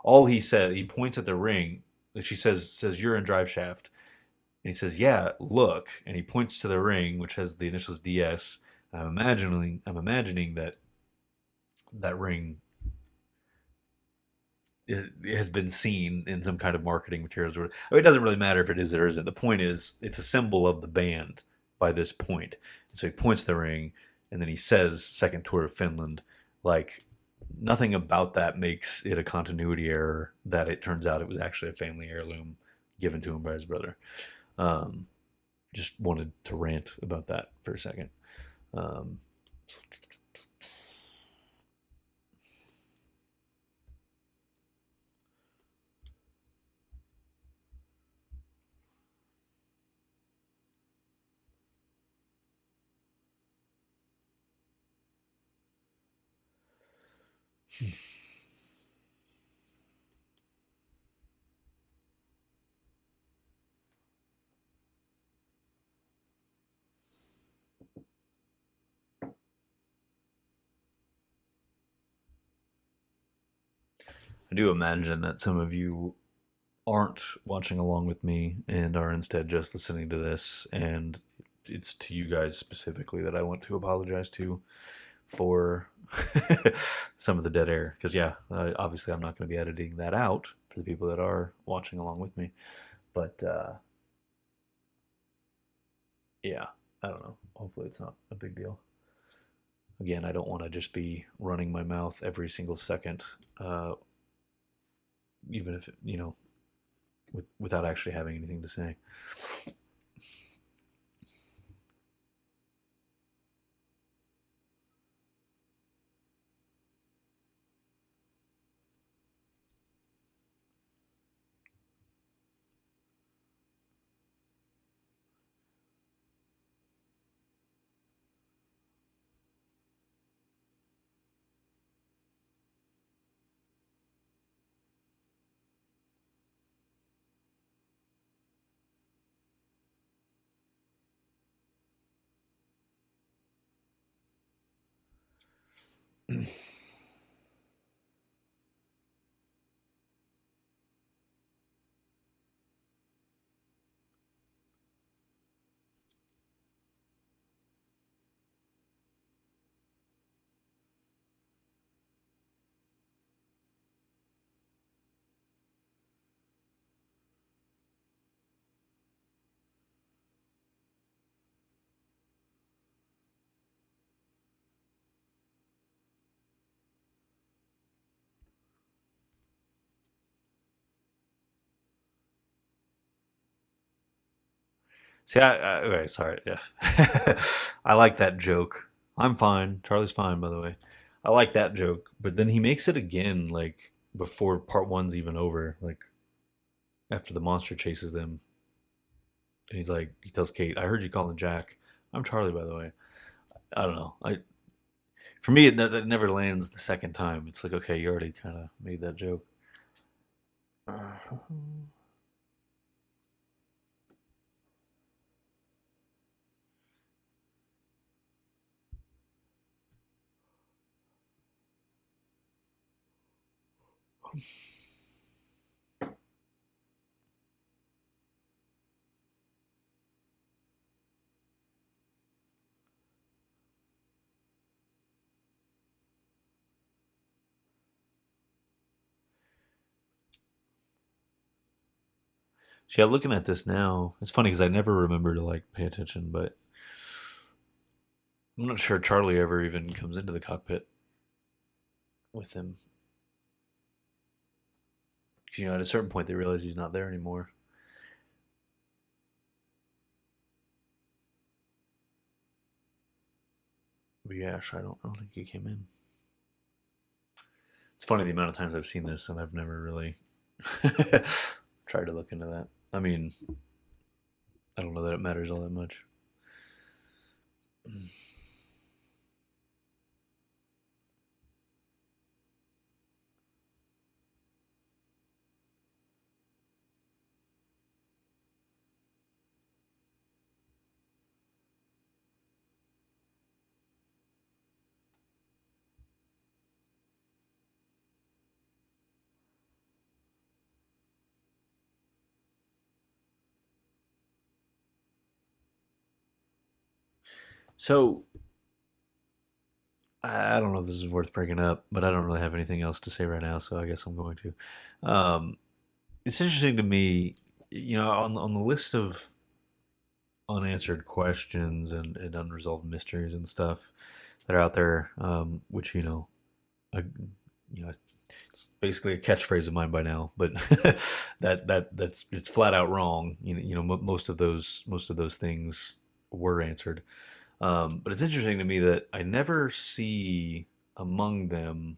Speaker 1: all he says. He points at the ring. She says you're in Drive Shaft, and he says yeah, look, and he points to the ring which has the initials DS. I'm imagining that that ring it has been seen in some kind of marketing materials. It doesn't really matter if it is or isn't. The point is, it's a symbol of the band by this point. And so he points the ring, and then he says "Second Tour of Finland." Like nothing about that makes it a continuity error. That it turns out it was actually a family heirloom given to him by his brother. Um, just wanted to rant about that for a second. Um, I do imagine that some of you aren't watching along with me and are instead just listening to this, and it's to you guys specifically that I want to apologize to for some of the dead air, because yeah, obviously I'm not going to be editing that out for the people that are watching along with me. But yeah, I don't know, hopefully it's not a big deal. Again, I don't want to just be running my mouth every single second, even if without actually having anything to say. See, okay, sorry. Yeah, I like that joke. I'm fine. Charlie's fine, by the way. I like that joke, but then he makes it again, like before part one's even over. Like after the monster chases them, and he tells Kate, "I heard you calling Jack. I'm Charlie, by the way." I don't know. For me, it never lands the second time. It's like, okay, you already kind of made that joke. So yeah, looking at this now, it's funny because I never remember to like pay attention, but I'm not sure Charlie ever even comes into the cockpit with him. 'Cause, at a certain point they realize he's not there anymore. But yeah, I don't think he came in. It's funny the amount of times I've seen this and I've never really tried to look into that. I mean, I don't know that it matters all that much. So I don't know if this is worth breaking up, but I don't really have anything else to say right now, so I guess I'm going to. Um, it's interesting to me, on the list of unanswered questions and unresolved mysteries and stuff that are out there, which I, it's basically a catchphrase of mine by now, but that's it's flat out wrong. Most of those things were answered. But it's interesting to me that I never see among them.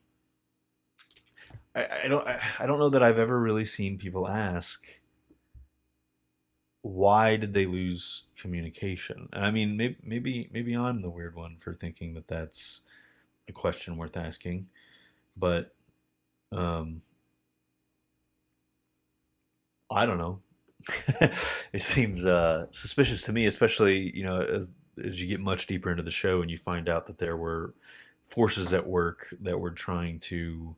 Speaker 1: I don't know that I've ever really seen people ask why did they lose communication. And I mean, maybe I'm the weird one for thinking that that's a question worth asking. But um, I don't know. It seems suspicious to me, especially as you get much deeper into the show and you find out that there were forces at work that were trying to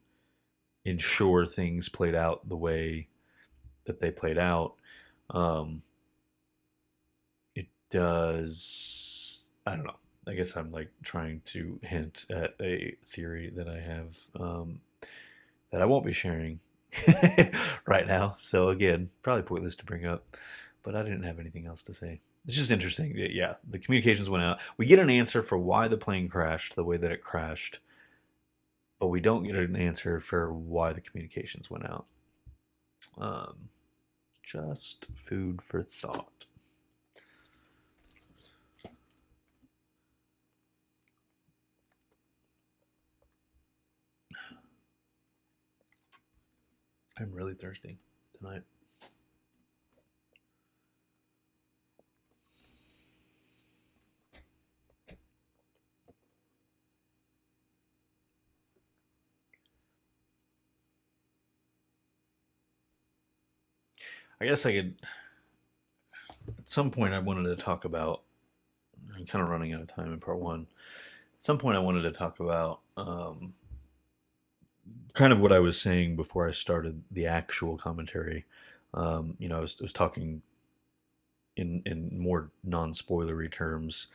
Speaker 1: ensure things played out the way that they played out. Um, it does. I don't know. I guess I'm like trying to hint at a theory that I have that I won't be sharing right now. So again, probably pointless to bring up, but I didn't have anything else to say. It's just interesting. Yeah, the communications went out. We get an answer for why the plane crashed the way that it crashed, but we don't get an answer for why the communications went out. Um, just food for thought. I'm really thirsty tonight. I guess I could. At some point, I wanted to talk about. I'm kind of running out of time in part one. At some point, I wanted to talk about kind of what I was saying before I started the actual commentary. I was talking in more non spoilery terms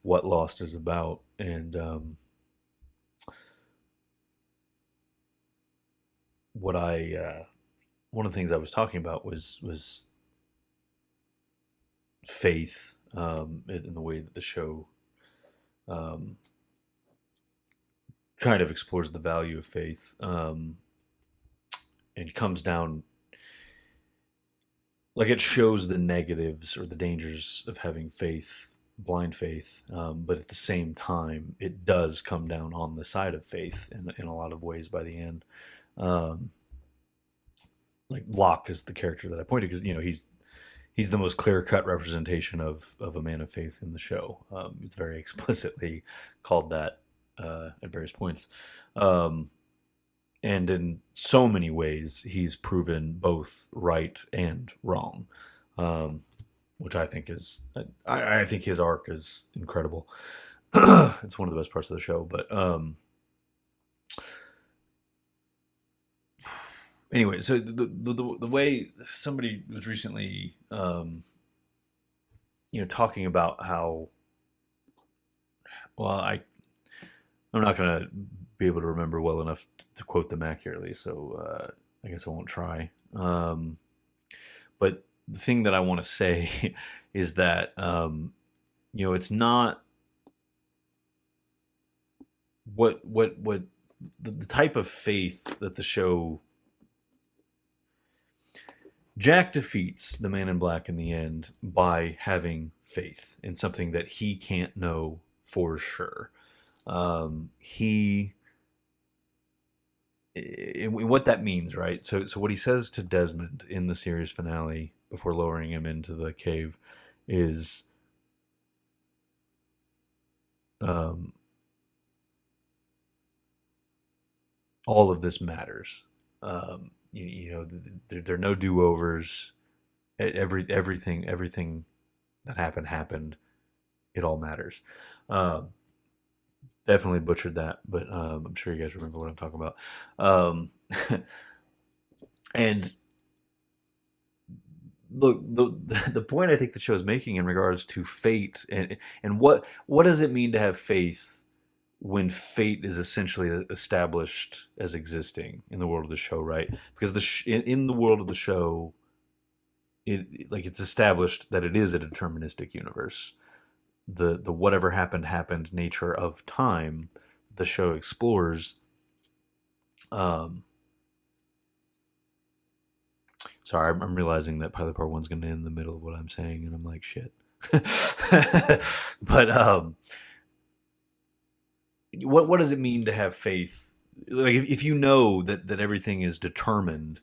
Speaker 1: what Lost is about, and what I one of the things I was talking about was faith, in the way that the show um, kind of explores the value of faith, and comes down like it shows the negatives or the dangers of having faith, blind faith, but at the same time, it does come down on the side of faith in a lot of ways by the end. Um, like Locke is the character that I pointed because he's the most clear cut representation of a man of faith in the show. It's very explicitly called that at various points. Um, and in so many ways, he's proven both right and wrong, um, which I think is I think his arc is incredible. It's one of the best parts of the show. But Anyway, so the way somebody was recently, talking about how, well, I'm not gonna be able to remember well enough to quote them accurately, so I guess I won't try. But the thing that I want to say is that it's not what the type of faith that the show. Jack defeats the Man in Black in the end by having faith in something that he can't know for sure. He in what that means, right? So what he says to Desmond in the series finale before lowering him into the cave is, um, all of this matters. There are no do overs. Everything that happened. It all matters. Um, Definitely butchered that, but I'm sure you guys remember what I'm talking about. Um, and look, the point I think the show is making in regards to fate and what does it mean to have faith when fate is essentially established as existing in the world of the show, right? Because in the world of the show, it's established that it is a deterministic universe. The whatever happened nature of time the show explores. Um, Sorry, I'm realizing that Pilot Part One's going to end in the middle of what I'm saying, and I'm like, shit. But what does it mean to have faith? Like, if you know that everything is determined,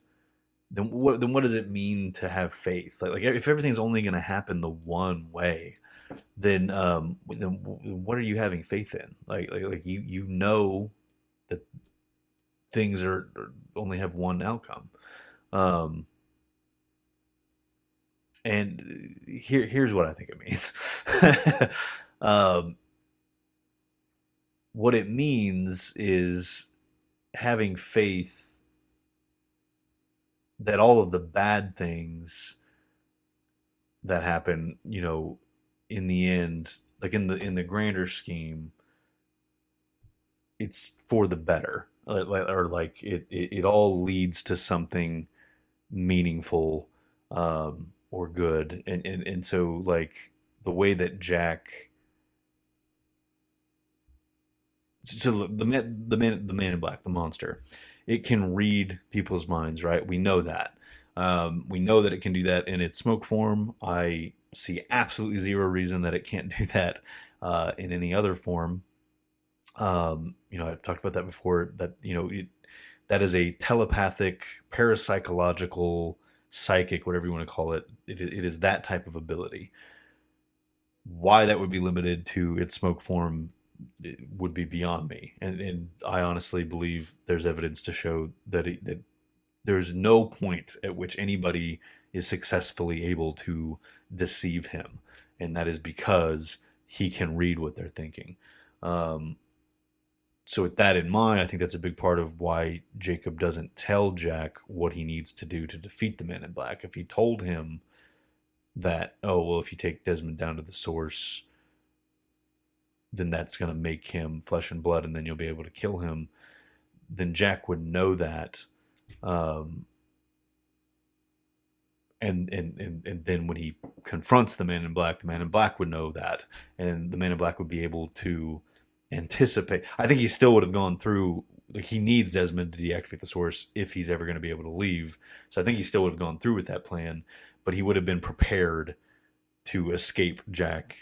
Speaker 1: then what does it mean to have faith? Like if everything's only going to happen the one way, then what are you having faith in? Like you know that things are only have one outcome. Um, and here's what I think it means. um, what it means is having faith that all of the bad things that happen, in the end, like in the grander scheme, it's for the better, or like it all leads to something meaningful, or good, and so like the way that Jack, so the man in black, the monster, it can read people's minds, right? We know that. We know that it can do that in its smoke form. I see absolutely zero reason that it can't do that in any other form. I've talked about that before. That that is a telepathic, parapsychological, psychic, whatever you want to call it. It is that type of ability. Why that would be limited to its smoke form, it would be beyond me. And I honestly believe there's evidence to show that there's no point at which anybody is successfully able to deceive him, and that is because he can read what they're thinking. Um, so with that in mind, I think that's a big part of why Jacob doesn't tell Jack what he needs to do to defeat the Man in Black. If he told him that, oh well, if you take Desmond down to the source, then that's going to make him flesh and blood, and then you'll be able to kill him, then Jack would know that. Um, and then when he confronts the Man in Black would know that, and the Man in Black would be able to anticipate. I think he still would have gone through. Like, he needs Desmond to deactivate the source if he's ever going to be able to leave. So I think he still would have gone through with that plan, but he would have been prepared to escape Jack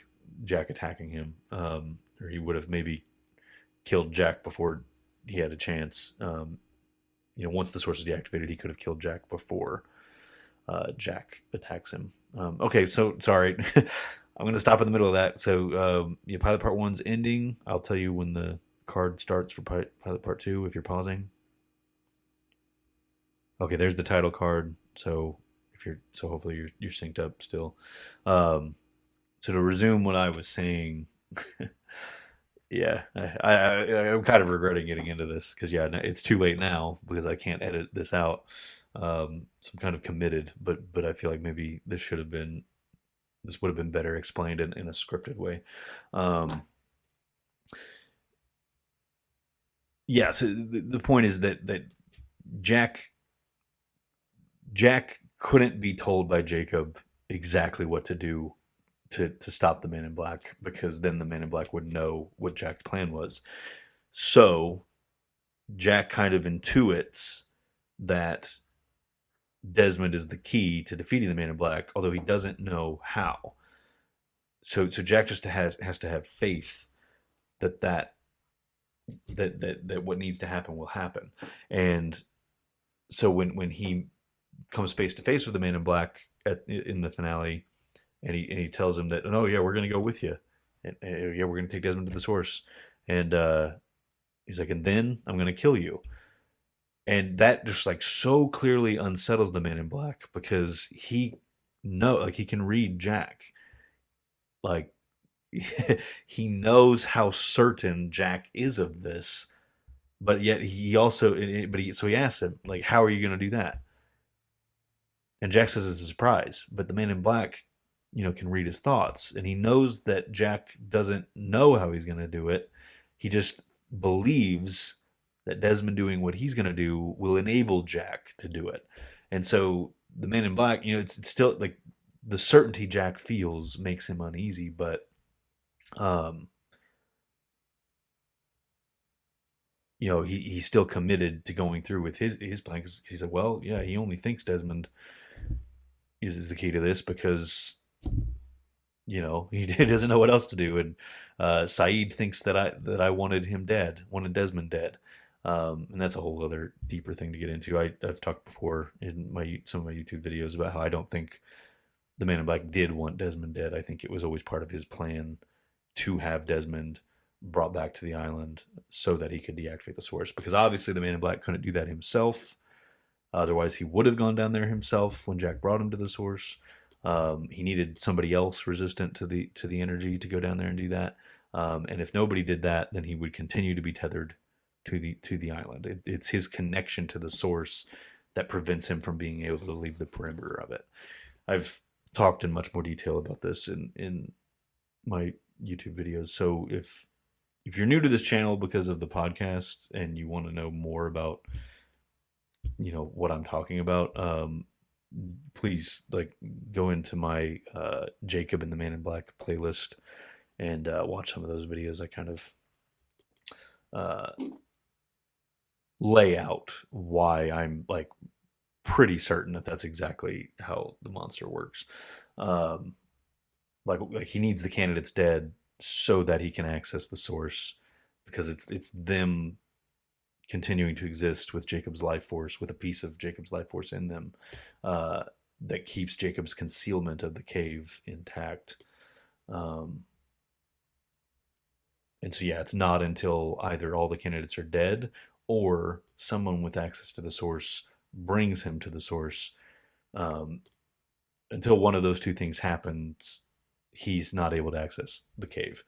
Speaker 1: attacking him, or he would have maybe killed Jack before he had a chance. Once the source is deactivated, he could have killed Jack before Jack attacks him. Okay, so sorry. I'm going to stop in the middle of that. So, Pilot Part 1's ending. I'll tell you when the card starts for Pilot Part 2 if you're pausing. Okay, there's the title card. So, hopefully you're synced up still. So to resume what I was saying, Yeah, I'm kind of regretting getting into this because yeah, it's too late now because I can't edit this out. So I'm kind of committed, but I feel like maybe this would have been better explained in a scripted way. Um, yeah, so the point is that Jack Jack couldn't be told by Jacob exactly what to do to stop the Man in Black because then the Man in Black would know what Jack's plan was. So Jack kind of intuits that Desmond is the key to defeating the Man in Black, although he doesn't know how. So Jack just has to have faith that that what needs to happen will happen. And so when he comes face to face with the Man in Black in the finale, and he tells him that, oh yeah, we're gonna go with you, and yeah, we're gonna take Desmond to the source, and he's like, and then I'm gonna kill you, and that just like so clearly unsettles the Man in Black because he can read Jack, like he knows how certain Jack is of this, but yet he also, so he asks him like, how are you gonna do that? And Jack says it's a surprise, but the Man in Black, can read his thoughts, and he knows that Jack doesn't know how he's going to do it. He just believes that Desmond doing what he's going to do will enable Jack to do it. And so the Man in Black, it's still like the certainty Jack feels makes him uneasy, but um, he's still committed to going through with his plan because he said, well, yeah, he only thinks Desmond is the key to this because he doesn't know what else to do, and Saeed thinks that I wanted Desmond dead, and that's a whole other deeper thing to get into. I've talked before in some of my YouTube videos about how I don't think the Man in Black did want Desmond dead. I think it was always part of his plan to have Desmond brought back to the island so that he could deactivate the source, because obviously the Man in Black couldn't do that himself. Otherwise, he would have gone down there himself when Jack brought him to the source. He needed somebody else resistant to the energy to go down there and do that. And if nobody did that, then he would continue to be tethered to the island. It's his connection to the source that prevents him from being able to leave the perimeter of it. I've talked in much more detail about this in my YouTube videos. So if you're new to this channel because of the podcast and you want to know more about what I'm talking about, please like go into my Jacob and the Man in Black playlist and watch some of those videos. I kind of uh, lay out why I'm like pretty certain that that's exactly how the monster works. Um, like he needs the candidates dead so that he can access the source, because it's them continuing to exist with Jacob's life force, with a piece of Jacob's life force in them, uh, that keeps Jacob's concealment of the cave intact. Um, and so, yeah, it's not until either all the candidates are dead or someone with access to the source brings him to the source. Um, until one of those two things happens, he's not able to access the cave.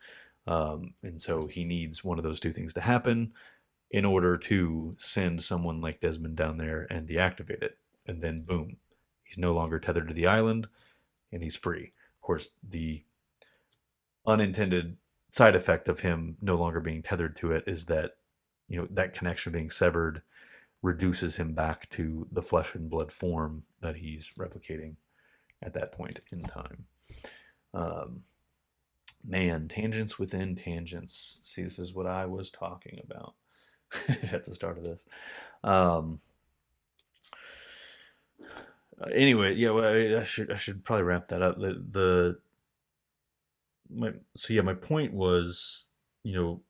Speaker 1: And so he needs one of those two things to happen in order to send someone like Desmond down there and deactivate it. And then, boom, he's no longer tethered to the island and he's free. Of course, the unintended side effect of him no longer being tethered to it is that, that connection being severed reduces him back to the flesh and blood form that he's replicating at that point in time. Um, Man, tangents within tangents. See, this is what I was talking about at the start of this. Um, anyway, yeah, well, I should probably wrap that up. My point was, you know,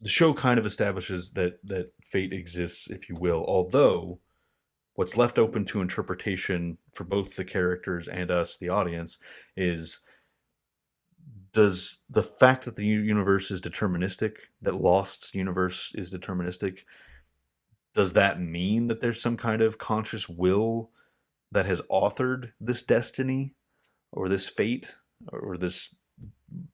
Speaker 1: the show kind of establishes that fate exists, if you will, although what's left open to interpretation for both the characters and us, the audience, is, does the fact that the universe is deterministic, that Lost's universe is deterministic, does that mean that there's some kind of conscious will that has authored this destiny or this fate or this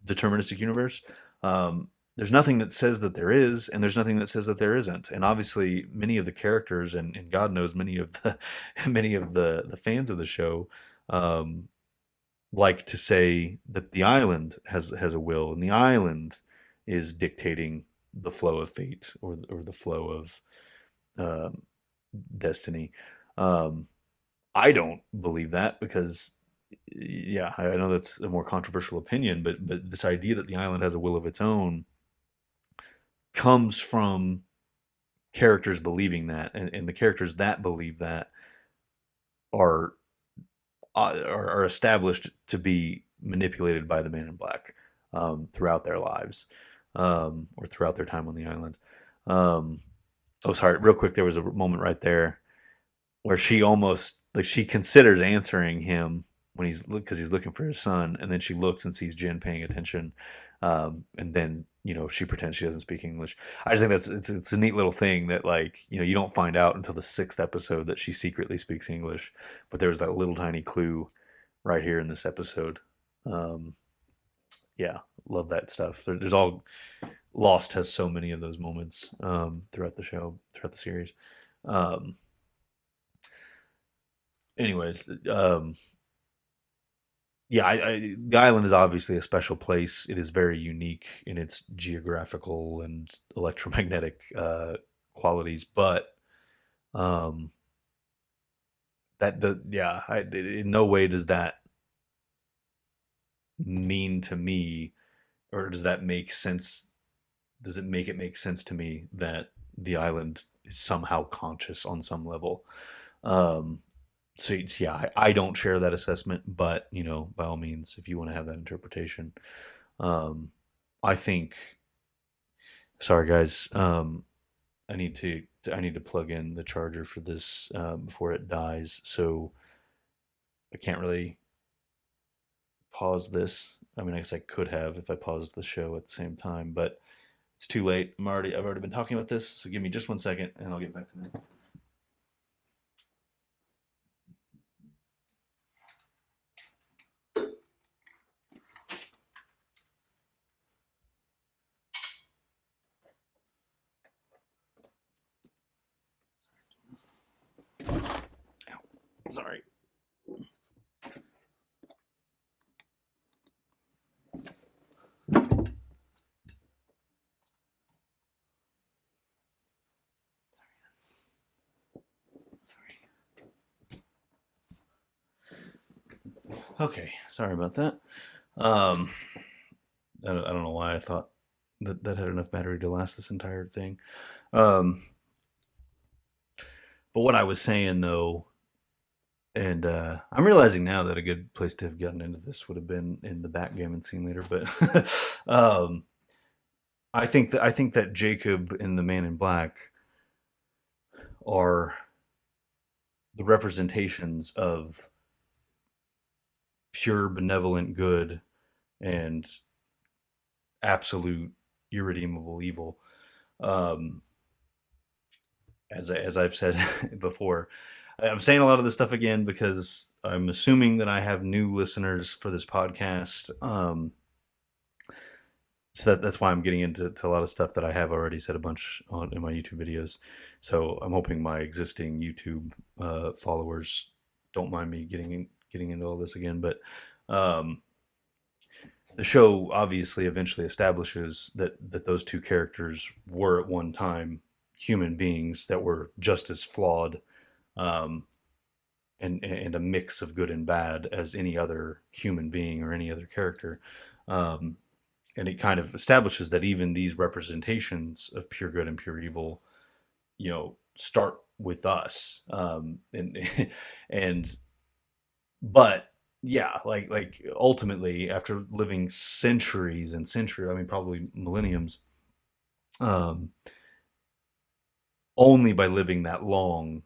Speaker 1: deterministic universe. There's nothing that says that there is, and there's nothing that says that there isn't. And obviously, many of the characters, and God knows many of the many of the fans of the show, um, like to say that the island has a will, and the island is dictating the flow of fate, or the flow of um, destiny. Um, I don't believe that because, yeah, I know that's a more controversial opinion, but this idea that the island has a will of its own comes from characters believing that, and the characters that believe that are are established to be manipulated by the Man in Black throughout their lives, or throughout their time on the island. Um, oh, sorry, real quick, there was a moment right there where she almost, like, she considers answering him when he's, because he's looking for his son, and then she looks and sees Jen paying attention, and then she pretends she doesn't speak English. I just think it's a neat little thing that, like, you don't find out until the sixth episode that she secretly speaks English, but there's that little tiny clue right here in this episode. Um, yeah, love that stuff. There's all Lost has so many of those moments throughout the show, throughout the series. Um, anyways, yeah, the island is obviously a special place. It is very unique in its geographical and electromagnetic qualities, but um, yeah, in no way does that mean to me, or does that make sense? Does it make sense to me that the island is somehow conscious on some level? Um, so yeah, I don't share that assessment, but by all means, if you want to have that interpretation, um, I think. Sorry, guys. I need to plug in the charger for this before it dies, so I can't really pause this. I mean, I guess I could have if I paused the show at the same time, but it's too late. I've already been talking about this, so give me just 1 second, and I'll get back to that. Sorry. Okay, sorry about that. Um, I don't know why I thought that had enough battery to last this entire thing. Um, but what I was saying though, and I'm realizing now that a good place to have gotten into this would have been in the backgammon scene later. But I think that Jacob and the Man in Black are the representations of pure benevolent good and absolute irredeemable evil. Um, as I've said before, I'm saying a lot of this stuff again because I'm assuming that I have new listeners for this podcast. So that's why I'm getting into a lot of stuff that I have already said a bunch on in my YouTube videos. So I'm hoping my existing YouTube followers don't mind me getting into all this again. But um, the show obviously eventually establishes that those two characters were at one time human beings that were just as flawed, um, and a mix of good and bad as any other human being or any other character. Um, and it kind of establishes that even these representations of pure good and pure evil, start with us. And and but yeah, like ultimately, after living centuries and centuries, I mean, probably millenniums, um, only by living that long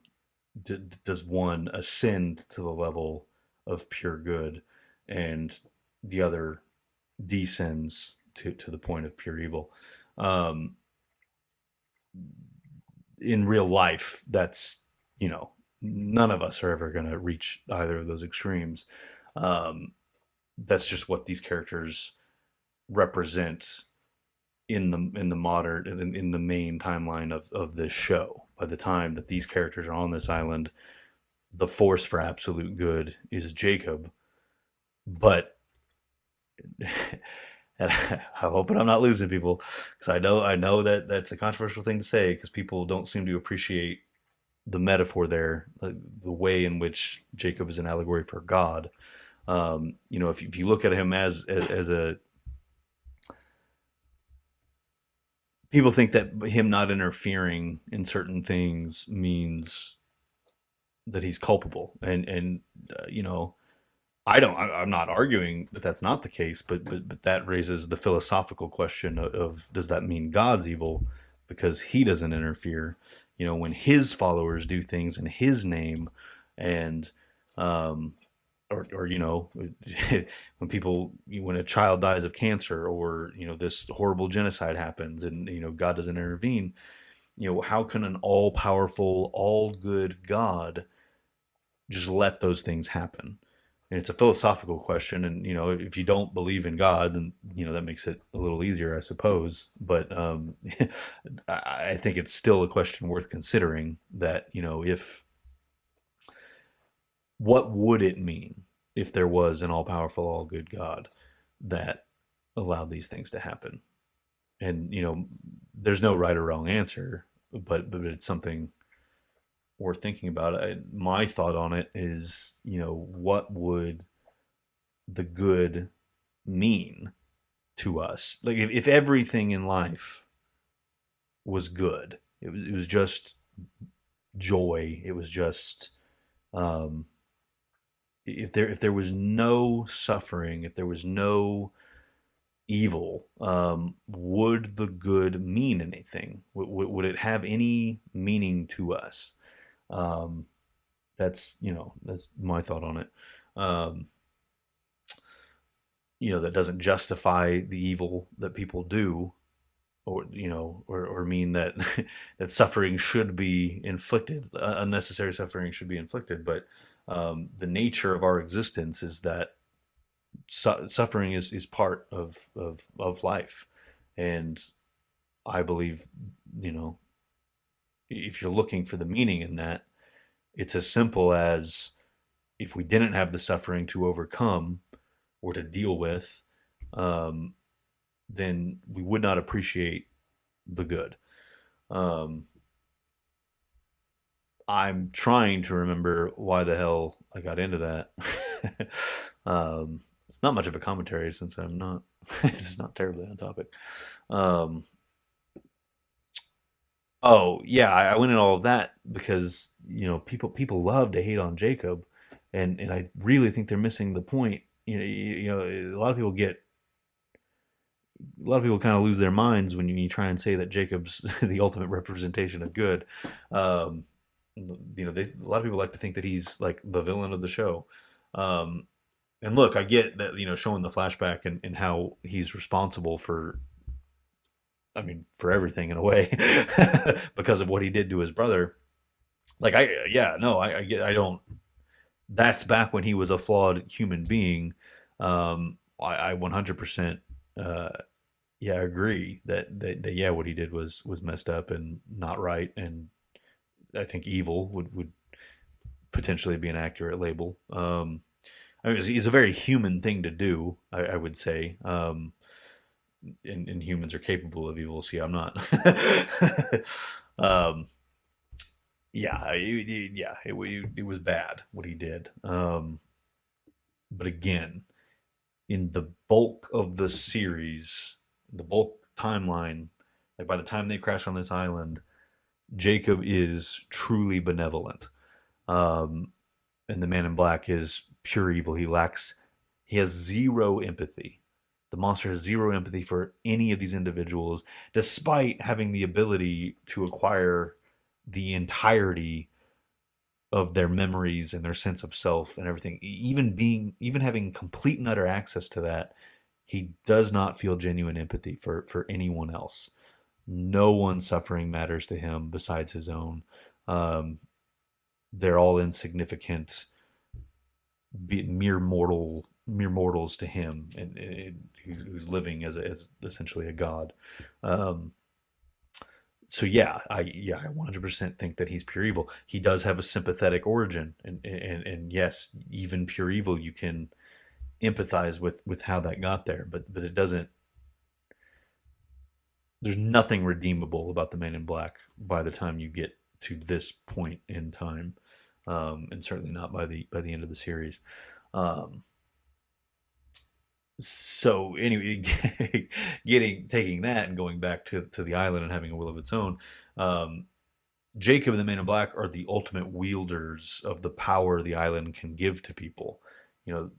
Speaker 1: does one ascend to the level of pure good, and the other descends to the point of pure evil. Um, in real life, that's, none of us are ever going to reach either of those extremes. Um, that's just what these characters represent in the modern in the main timeline of this show. By the time that these characters are on this island, the force for absolute good is Jacob. But and I'm hoping I'm not losing people, because I know that that's a controversial thing to say, because people don't seem to appreciate the metaphor there, the way in which Jacob is an allegory for God. If you look at him as a, people think that him not interfering in certain things means that he's culpable, and I don't. I'm not arguing that that's not the case, but that raises the philosophical question of does that mean God's evil because he doesn't interfere? When his followers do things in his name, and um, or when a child dies of cancer, or this horrible genocide happens, and God doesn't intervene. How can an all powerful, all good God just let those things happen? And it's a philosophical question, and if you don't believe in God, then that makes it a little easier, I suppose. But I think it's still a question worth considering, that if what would it mean if there was an all-powerful, all-good God that allowed these things to happen? And there's no right or wrong answer, but it's something worth thinking about. My thought on it is, what would the good mean to us? Like, if everything in life was good, it was just joy. It was just, um, if there was no suffering, if there was no evil, would the good mean anything? Would it have any meaning to us? Um, that's my thought on it. Um, that doesn't justify the evil that people do, or mean that that suffering should be inflicted, unnecessary suffering should be inflicted. But the nature of our existence is that suffering is part of life, and I believe, you know, if you're looking for the meaning in that, it's as simple as, if we didn't have the suffering to overcome or to deal with, um, then we would not appreciate the good. Um, I'm trying to remember why the hell I got into that. It's not much of a commentary, since I'm not. It's not terribly on topic. Um, oh yeah, I went in all of that because people love to hate on Jacob, and I really think they're missing the point. A lot of people kind of lose their minds when you try and say that Jacob's the ultimate representation of good. Um, a lot of people like to think that he's like the villain of the show. Um, and look, I get that, showing the flashback, and how he's responsible for, I mean, for everything in a way, because of what he did to his brother. Like, yeah, no, I get, I don't. That's back when he was a flawed human being. I 100%, yeah, agree that yeah, what he did was messed up and not right, and I think evil would potentially be an accurate label. I mean, it's a very human thing to do, I would say. And humans are capable of evil. See, I'm not. um, yeah, it was bad what he did. But again, in the bulk of the series, the bulk timeline, like by the time they crash on this island, Jacob is truly benevolent. Um, and the Man in Black is pure evil. He has zero empathy. The monster has zero empathy for any of these individuals, despite having the ability to acquire the entirety of their memories and their sense of self and everything. Even having complete and utter access to that, he does not feel genuine empathy for anyone else. No one's suffering matters to him besides his own. Um, they're all insignificant, mere mortal mere mortals to him, and who's living as essentially a god. Um, so I 100% think that he's pure evil. He does have a sympathetic origin, and yes, even pure evil, you can empathize with how that got there, but it doesn't. There's nothing redeemable about the Man in Black by the time you get to this point in time, and certainly not by the end of the series. Um, so anyway, getting taking that and going back to the island and having a will of its own. Um, Jacob and the Man in Black are the ultimate wielders of the power the island can give to people. You know,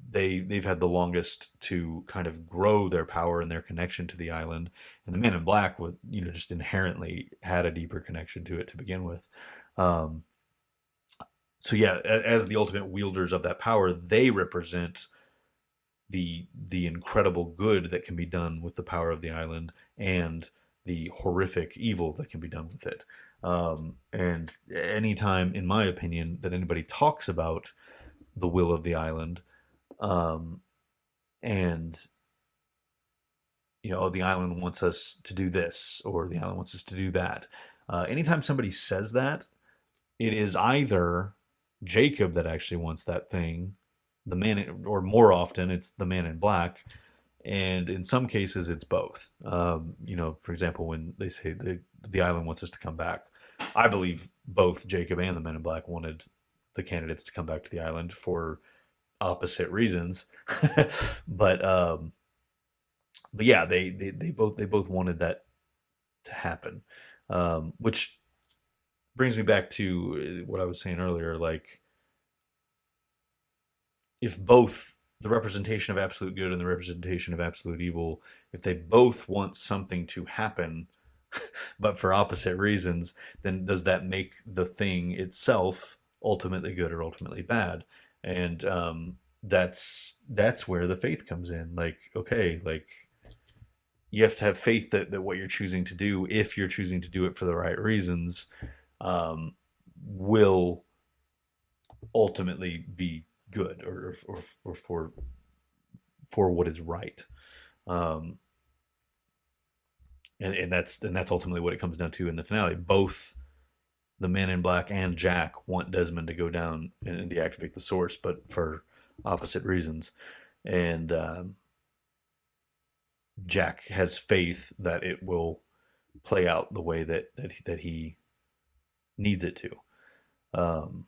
Speaker 1: they've had the longest to kind of grow their power and their connection to the island, and the Man in Black would just inherently had a deeper connection to it to begin with. Um, so yeah, as the ultimate wielders of that power, they represent the incredible good that can be done with the power of the island and the horrific evil that can be done with it. And anytime, in my opinion, that anybody talks about the will of the island, um, and the island wants us to do this, or the island wants us to do that. Anytime somebody says that, it is either Jacob that actually wants that thing, or more often, it's the Man in Black, and in some cases, it's both. For example, when they say the island wants us to come back, I believe both Jacob and the Men in Black wanted the candidates to come back to the island for opposite reasons, but yeah, they both wanted that to happen, which brings me back to what I was saying earlier. Like, if both the representation of absolute good and the representation of absolute evil, if they both want something to happen, but for opposite reasons, then does that make the thing itself ultimately good or ultimately bad? And that's where the faith comes in. Like, okay, like, you have to have faith that what you're choosing to do, if you're choosing to do it for the right reasons, um, will ultimately be good, or for what is right. Um, and that's ultimately what it comes down to in the finale. Both the Man in Black and Jack want Desmond to go down and deactivate the source, but for opposite reasons. And Jack has faith that it will play out the way that he needs it to. Um,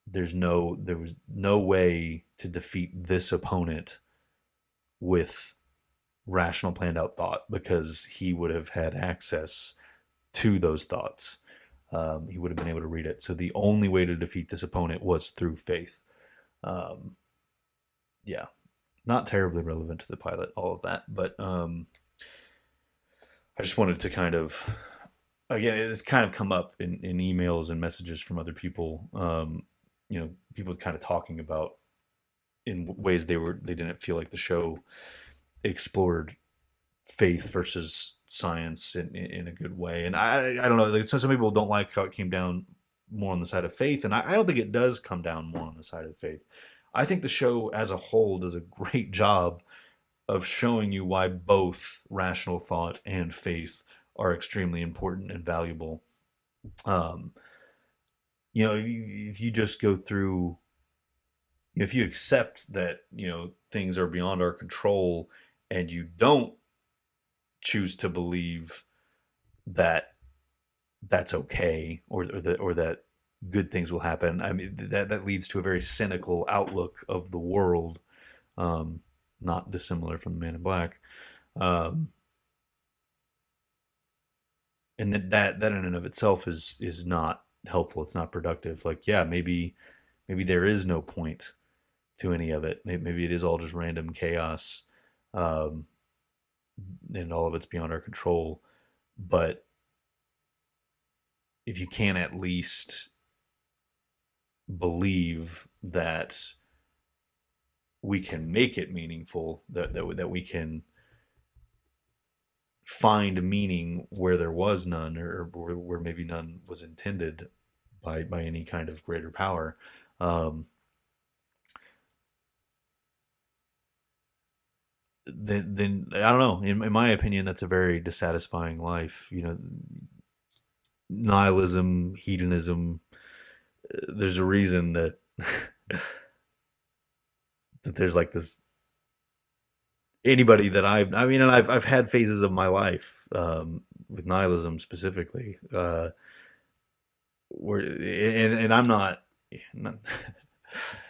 Speaker 1: there was no way to defeat this opponent with rational planned out thought, because he would have had access to those thoughts. He would have been able to read it. So the only way to defeat this opponent was through faith. Um, yeah, not terribly relevant to the pilot, all of that, but I just wanted to kind of, again, it's kind of come up in emails and messages from other people. People kind of talking about in ways they didn't feel like the show explored faith versus science in a good way. And I don't know. Like, some people don't like how it came down more on the side of faith, and I don't think it does come down more on the side of faith. I think the show as a whole does a great job of showing you why both rational thought and faith are extremely important and valuable. Um, if you just go through, if you accept that things are beyond our control, and you don't choose to believe that that's okay, or that good things will happen. I mean, that leads to a very cynical outlook of the world, um, not dissimilar from the Man in Black. Um, and that in and of itself is not helpful. It's not productive. Like, yeah, maybe there is no point to any of it. Maybe it is all just random chaos, um, and all of it's beyond our control. But if you can at least believe that we can make it meaningful, that we can find meaning where there was none, or where maybe none was intended by any kind of greater power. Um, then I don't know. In my opinion, that's a very dissatisfying life. Nihilism, hedonism. There's a reason that that there's like this. Anybody that I mean, and I've had phases of my life with nihilism specifically, where and I'm not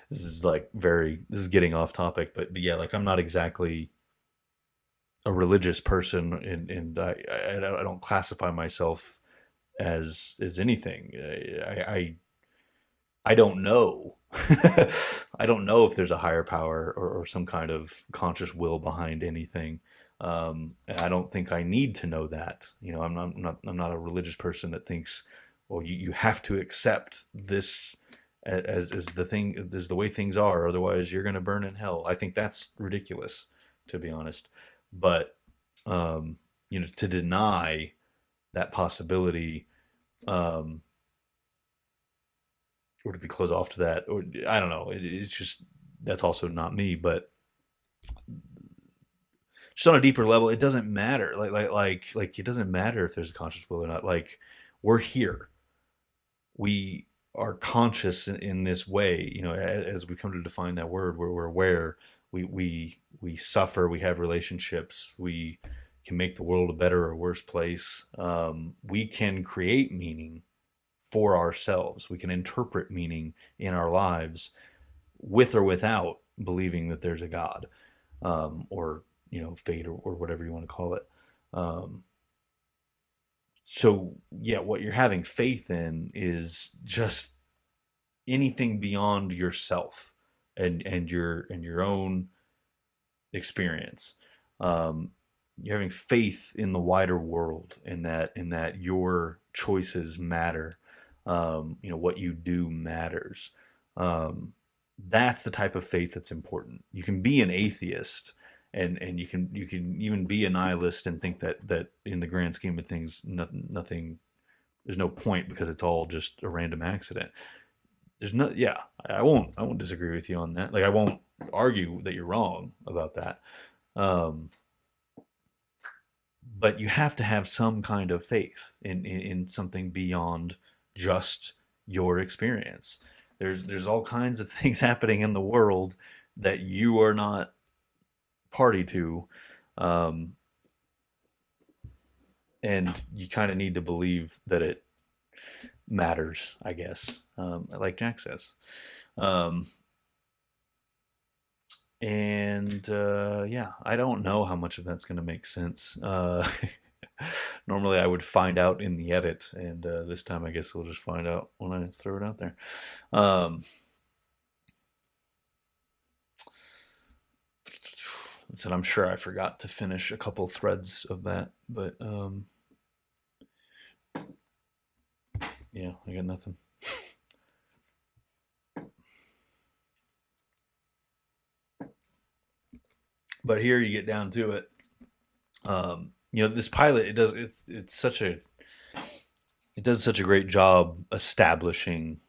Speaker 1: this is like this is getting off topic, but yeah, like I'm not exactly a religious person, and I don't classify myself as anything. I don't know. I don't know if there's a higher power, or some kind of conscious will behind anything. And I don't think I need to know that. I'm not a religious person that thinks, well, you have to accept this as the thing, as the way things are, otherwise you're going to burn in hell. I think that's ridiculous, to be honest. But to deny that possibility, um, or to be closed off to that, or I don't know. It's just, that's also not me. But just on a deeper level, it doesn't matter. Like it doesn't matter if there's a conscious will or not. Like, we're here. We are conscious in this way. As we come to define that word, we're aware. We suffer. We have relationships. We can make the world a better or worse place. We can create meaning for ourselves. We can interpret meaning in our lives, with or without believing that there's a God, or fate, or whatever you want to call it. Um, so yeah, what you're having faith in is just anything beyond yourself, and your own experience. Um, you're having faith in the wider world, in that your choices matter. What you do matters. Um, that's the type of faith that's important. You can be an atheist, and you can even be a nihilist and think that in the grand scheme of things, nothing, there's no point, because it's all just a random accident. There's no, yeah, I won't disagree with you on that. Like, I won't argue that you're wrong about that. Um, but you have to have some kind of faith in something beyond just your experience. There's all kinds of things happening in the world that you are not party to, um, and you kind of need to believe that it matters, I guess. Like Jack says. Um, and yeah, I don't know how much of that's going to make sense. Normally, I would find out in the edit, and this time, I guess we'll just find out when I throw it out there. Um, said I'm sure I forgot to finish a couple threads of that, but yeah, I got nothing. But here you get down to it. This pilot, it does such a great job establishing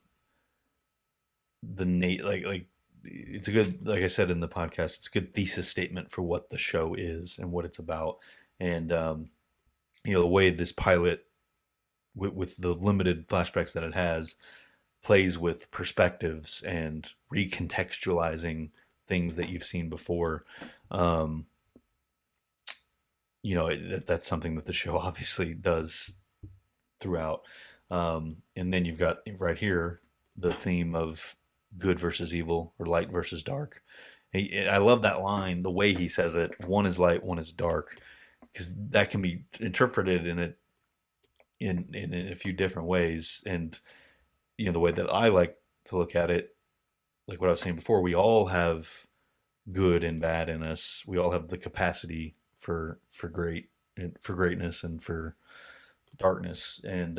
Speaker 1: the Nate, like it's a good, like I said in the podcast, it's a good thesis statement for what the show is and what it's about. And the way this pilot, with the limited flashbacks that it has, plays with perspectives and recontextualizing things that you've seen before. um that's something that the show obviously does throughout. And then you've got right here the theme of good versus evil, or light versus dark. I love that line, the way he says it: one is light, one is dark, because that can be interpreted in a few different ways. And the way that I like to look at it, like what I was saying before, we all have good and bad in us. We all have the capacity for greatness and for darkness. And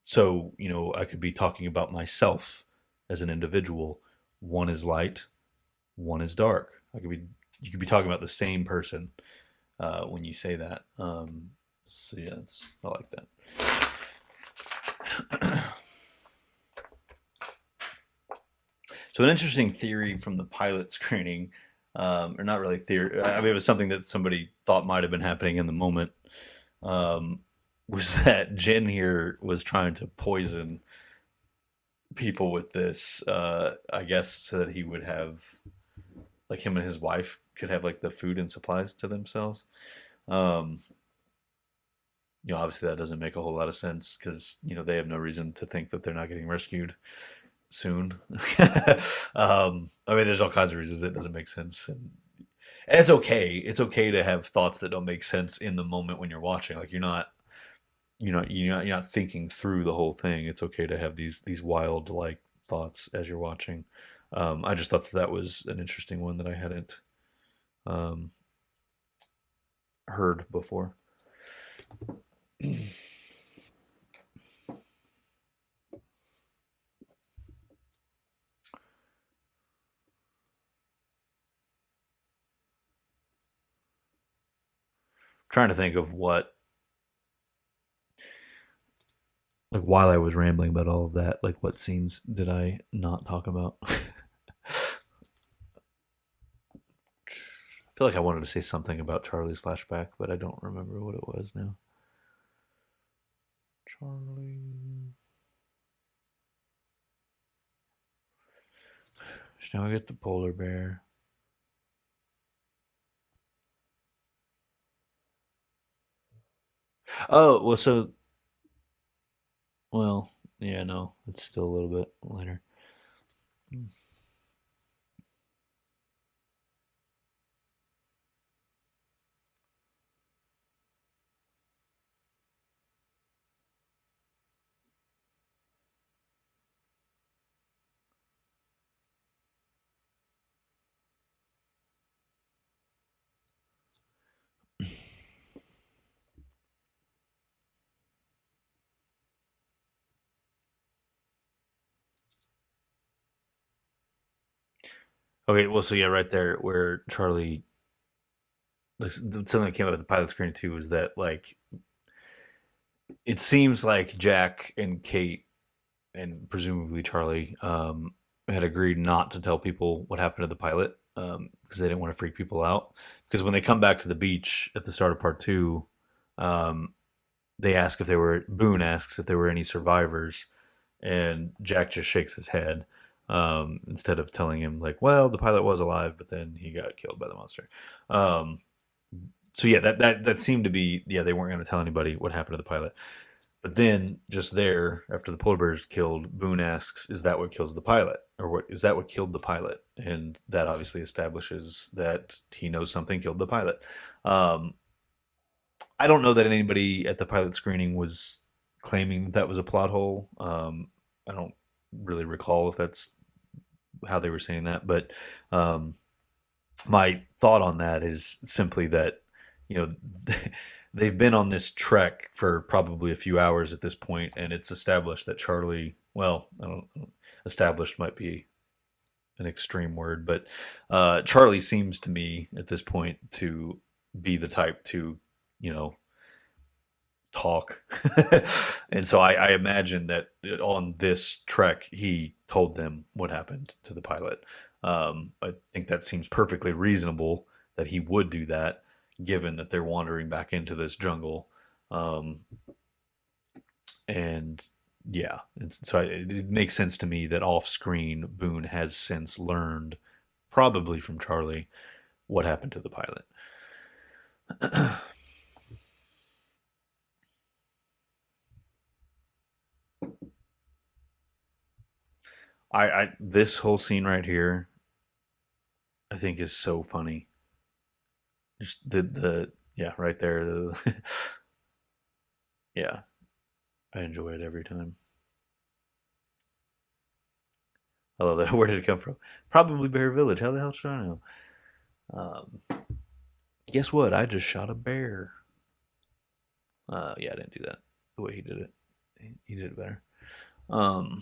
Speaker 1: so I could be talking about myself as an individual. One is light, one is dark. You could be talking about the same person when you say that. So yeah, I like that. So an interesting theory from the pilot screening, or not really theory. I mean, it was something that somebody thought might have been happening in the moment. Um, was that Jin here was trying to poison people with this? I guess so that he would have, like, him and his wife could have like the food and supplies to themselves. Um, Obviously that doesn't make a whole lot of sense because they have no reason to think that they're not getting rescued soon. I mean, there's all kinds of reasons it doesn't make sense, and it's okay. It's okay to have thoughts that don't make sense in the moment when you're watching. Like you're not thinking through the whole thing. It's okay to have these wild like thoughts as you're watching. I just thought that was an interesting one that I hadn't um, heard before. Trying to think of what, like, while I was rambling about all of that, like what scenes did I not talk about? I feel like I wanted to say something about Charlie's flashback, but I don't remember what it was now. Charlie. So now I get the polar bear. Oh, well, well, yeah, no, it's still a little bit later. Okay, well, so yeah, right there where Charlie, like, something that came out of the pilot screen too was that, like, it seems like Jack and Kate and presumably Charlie had agreed not to tell people what happened to the pilot because they didn't want to freak people out. Because when they come back to the beach at the start of part two, um, they ask if they were Boone asks if there were any survivors, and Jack just shakes his head instead of telling him, like, well, the pilot was alive, but then he got killed by the monster. Um, so yeah, that seemed to be, yeah, they weren't going to tell anybody what happened to the pilot. But then, just there, after the polar bear is killed, Boone asks, "Is that what kills the pilot, or what is that what killed the pilot?" And that obviously establishes that he knows something killed the pilot. Um, I don't know that anybody at the pilot screening was claiming that was a plot hole. I don't really recall if that's how they were saying that, but um, my thought on that is simply that you know they've been on this trek for probably a few hours at this point, and it's established that Charlie, well, I don't, established might be an extreme word, but Charlie seems to me at this point to be the type to, you know, talk. And so I imagine that on this trek, he told them what happened to the pilot. I think that seems perfectly reasonable that he would do that, given that they're wandering back into this jungle. Um, and yeah, so it makes sense to me that off screen, Boone has since learned, probably from Charlie, what happened to the pilot. I this whole scene right here, I think, is so funny. Just the yeah, right there. Yeah, I enjoy it every time. I love that. Where did it come from? Probably Bear Village. How the hell should I know? Guess what? I just shot a bear. Yeah, I didn't do that the way he did it. He did it better. Um,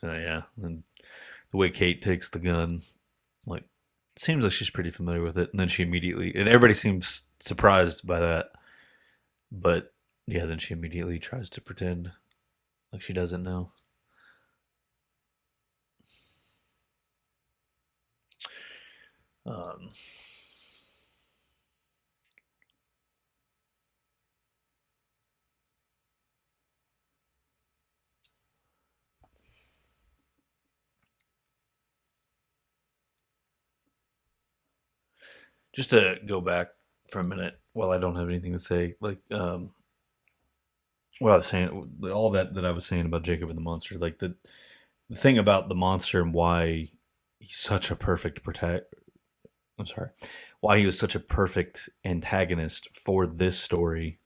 Speaker 1: So yeah, and the way Kate takes the gun, like, seems like she's pretty familiar with it, and then she immediately, and everybody seems surprised by that, but yeah, then she immediately tries to pretend like she doesn't know. Um, just to go back for a minute, while I don't have anything to say, like, what I was saying, all that I was saying about Jacob and the monster, like the thing about the monster and why he's such a perfect protect. I'm sorry, why he was such a perfect antagonist for this story,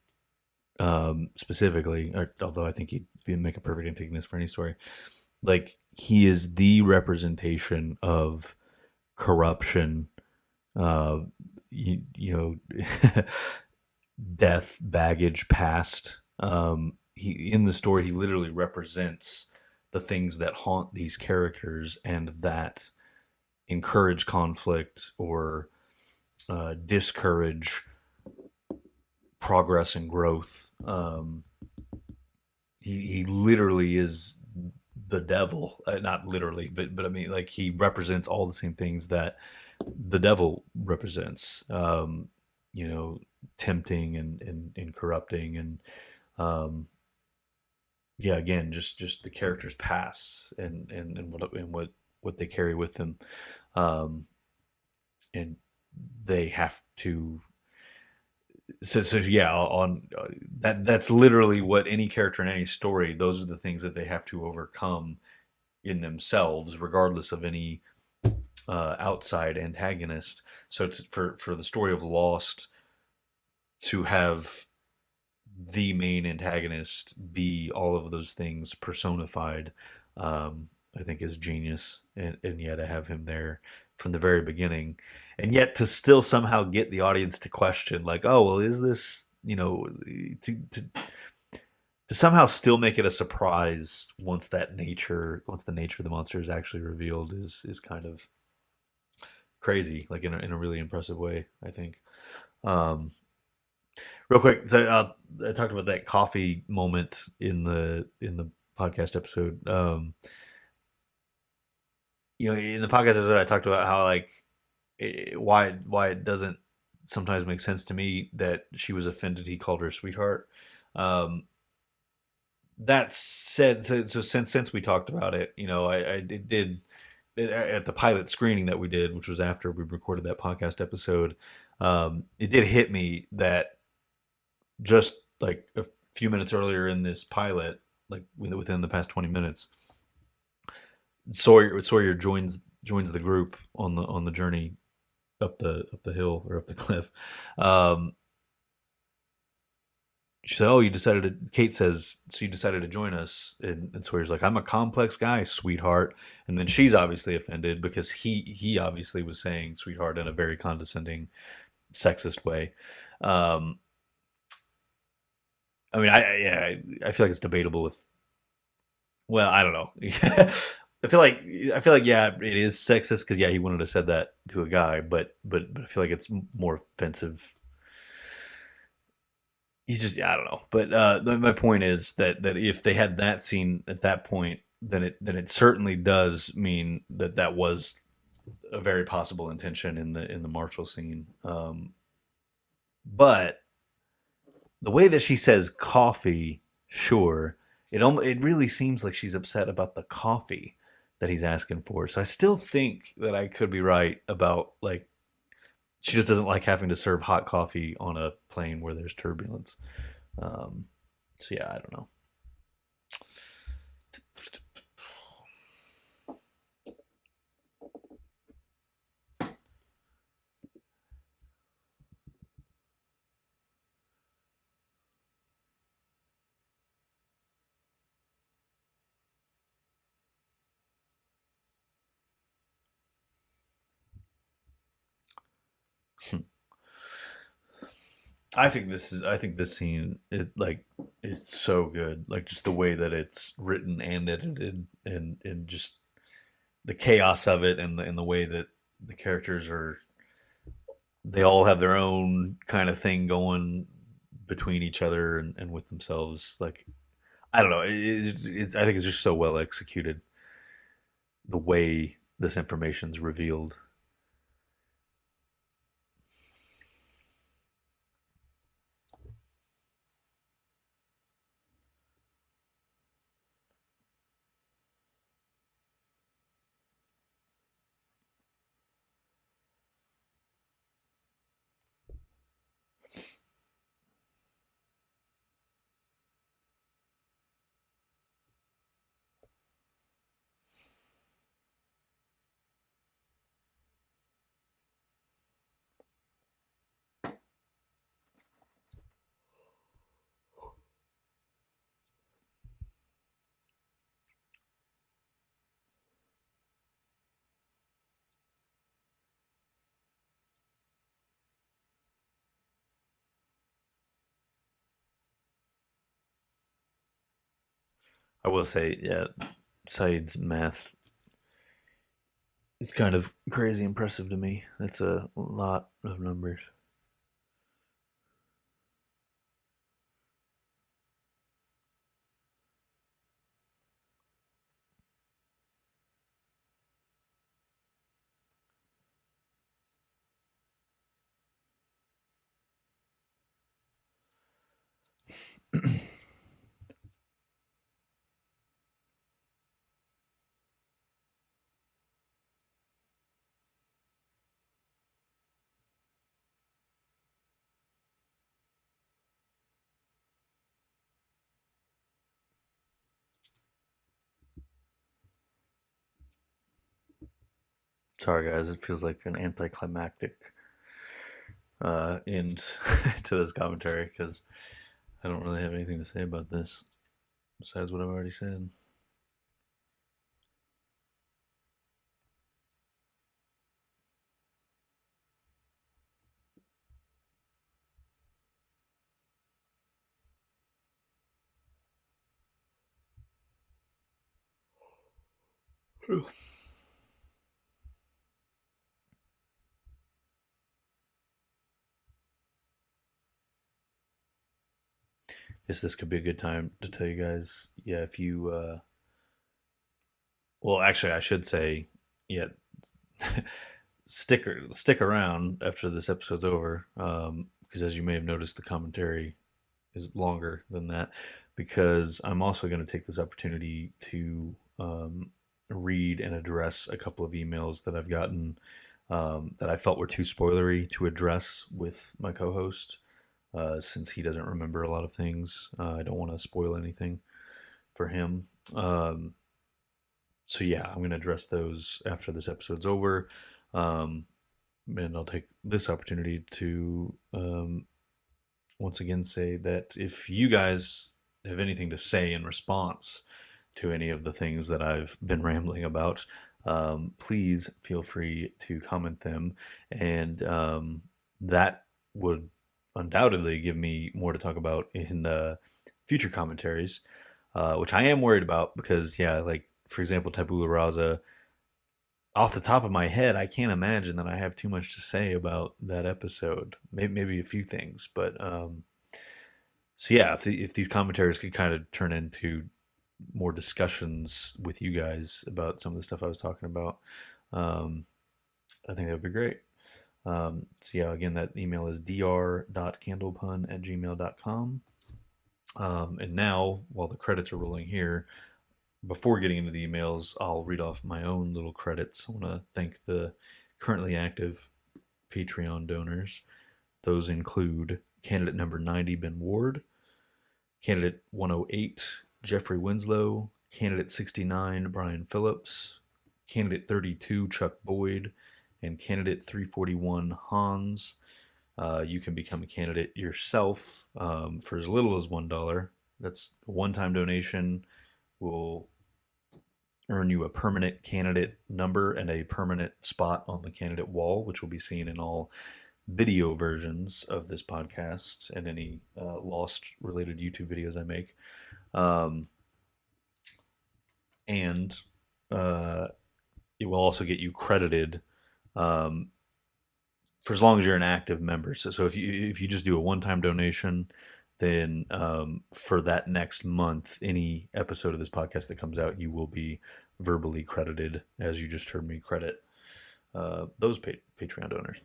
Speaker 1: specifically. Or, although I think he'd make a perfect antagonist for any story. Like, he is the representation of corruption, uh, you know, death, baggage, past. He in the story he literally represents the things that haunt these characters and that encourage conflict or discourage progress and growth. He literally is the devil, not literally, but I mean, like, he represents all the same things that the devil represents. You know, tempting and corrupting and um, yeah, again, just the characters' pasts and what they carry with them, um, and they have to. So yeah, on that's literally what any character in any story. Those are the things that they have to overcome in themselves, regardless of any outside antagonist. So for the story of Lost to have the main antagonist be all of those things personified, I think is genius. And yet to have him there from the very beginning, and yet to still somehow get the audience to question, like, oh, well, is this, to somehow still make it a surprise once the nature of the monster is actually revealed is kind of crazy, like in a really impressive way, I think. Um, Real quick, so I talked about that coffee moment in the podcast episode. In the podcast episode, I talked about how, like, why it doesn't sometimes make sense to me that she was offended he called her sweetheart. Um, that said, so since we talked about it, I did at the pilot screening that we did, which was after we recorded that podcast episode. It did hit me that just like a few minutes earlier in this pilot, like within the past 20 minutes, Sawyer joins the group on the journey up the hill or up the cliff. Um, she said, "Oh, you decided to." Kate says, "So you decided to join us?" And Sawyer's like, "I'm a complex guy, sweetheart." And then she's obviously offended because he obviously was saying sweetheart in a very condescending, sexist way. Um, I mean, I feel like it's debatable if, well, I don't know. I feel like yeah, it is sexist because yeah, he wouldn't have said that to a guy, but I feel like it's more offensive. He's just, yeah, I don't know. But my point is that if they had that scene at that point, then it certainly does mean that was a very possible intention in the Marshall scene. But the way that she says coffee, sure, it really seems like she's upset about the coffee that he's asking for. So I still think that I could be right about, like, she just doesn't like having to serve hot coffee on a plane where there's turbulence. Um, so yeah, I don't know. I think this scene it like it's so good. Like just the way that it's written and edited and just the chaos of it and the way that the characters are they all have their own kind of thing going between each other and with themselves. Like I don't know. I think it's just so well executed the way this information's revealed. I will say, yeah, Saeed's math is kind of crazy impressive to me. That's a lot of numbers. Sorry, guys. It feels like an anticlimactic end to this commentary because I don't really have anything to say about this besides what I've already said. Guess this could be a good time to tell you guys. Yeah, if you, well, actually, I should say, yeah, stick around after this episode's over, because as you may have noticed, the commentary is longer than that. Because I'm also going to take this opportunity to read and address a couple of emails that I've gotten that I felt were too spoilery to address with my co-host. Since he doesn't remember a lot of things, I don't want to spoil anything for him. So yeah, I'm going to address those after this episode's over. Um, and I'll take this opportunity to once again say that if you guys have anything to say in response to any of the things that I've been rambling about, please feel free to comment them. And that would undoubtedly give me more to talk about in future commentaries, which I am worried about because, yeah, like for example, Tabula Rasa, off the top of my head, I can't imagine that I have too much to say about that episode. Maybe a few things, but so yeah, if these commentaries could kind of turn into more discussions with you guys about some of the stuff I was talking about, um, I think that would be great. So yeah, again, that email is dr.candlepun@gmail.com. And now, while the credits are rolling here, before getting into the emails, I'll read off my own little credits. I want to thank the currently active Patreon donors. Those include candidate number 90, Ben Ward, candidate 108, Jeffrey Winslow, candidate 69, Brian Phillips, candidate 32, Chuck Boyd, and candidate 341, Hans. You can become a candidate yourself for as little as $1. That's a one time donation. Will earn you a permanent candidate number and a permanent spot on the candidate wall, which will be seen in all video versions of this podcast and any Lost related YouTube videos I make. Um, and it will also get you credited um, for as long as you're an active member. So if you just do a one time donation, then for that next month, any episode of this podcast that comes out, you will be verbally credited, as you just heard me credit those Patreon donors.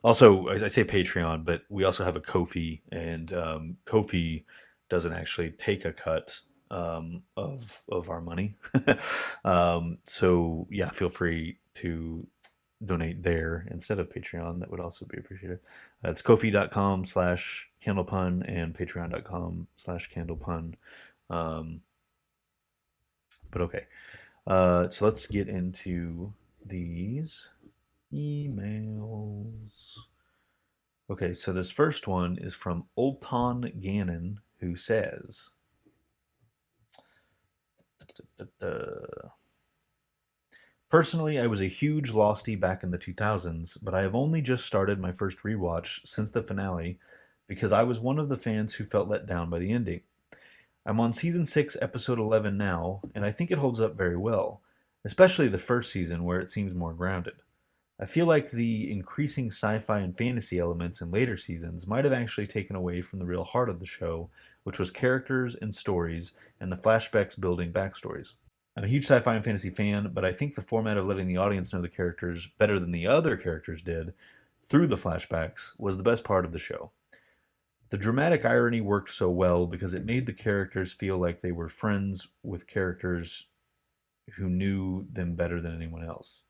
Speaker 1: Also, I say Patreon, but we also have a Ko-fi, and Ko-fi doesn't actually take a cut of our money. So yeah, feel free to donate there instead of Patreon. That would also be appreciated. It's Ko-fi.com/candlepun and Patreon.com/candlepun. Um, but okay, so let's get into these emails. Okay, so this first one is from Olton Gannon, who says, personally, I was a huge Lostie back in the 2000s, but I have only just started my first rewatch since the finale because I was one of the fans who felt let down by the ending. I'm on season 6, episode 11 now, and I think it holds up very well, especially the first season where it seems more grounded. I feel like the increasing sci fi and fantasy elements in later seasons might have actually taken away from the real heart of the show, which was characters and stories, and the flashbacks building backstories. I'm a huge sci fi and fantasy fan, but I think the format of letting the audience know the characters better than the other characters did through the flashbacks was the best part of the show. The dramatic irony worked so well because it made the characters feel like they were friends with characters who knew them better than anyone else.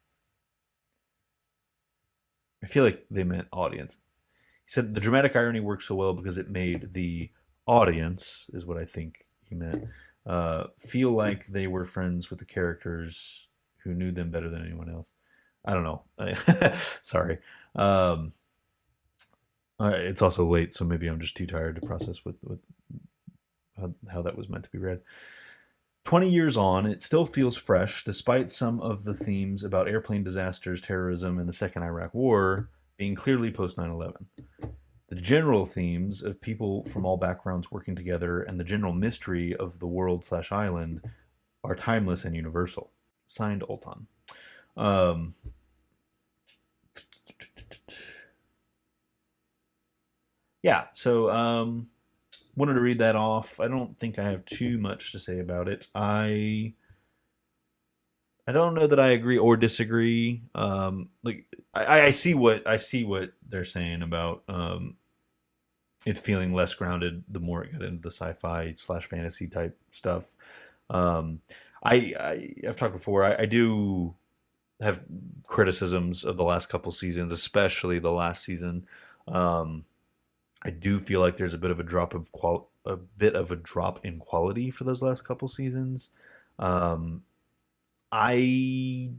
Speaker 1: I feel like they meant audience. He said the dramatic irony works so well because it made the audience, is what I think he meant, feel like they were friends with the characters who knew them better than anyone else. I don't know. Sorry. It's also late, so maybe I'm just too tired to process what how that was meant to be read. 20 years on, it still feels fresh, despite some of the themes about airplane disasters, terrorism, and the Second Iraq War being clearly post 9/11. The general themes of people from all backgrounds working together and the general mystery of the world/island are timeless and universal. Signed, Olton. Um, yeah, so wanted to read that off. I don't think I have too much to say about it. I don't know that I agree or disagree. Like I see what they're saying about it feeling less grounded the more it got into the sci-fi slash fantasy type stuff. Um, I've talked before. I do have criticisms of the last couple seasons, especially the last season. Um, I do feel like there's a bit of a bit of a drop in quality for those last couple seasons. Um, I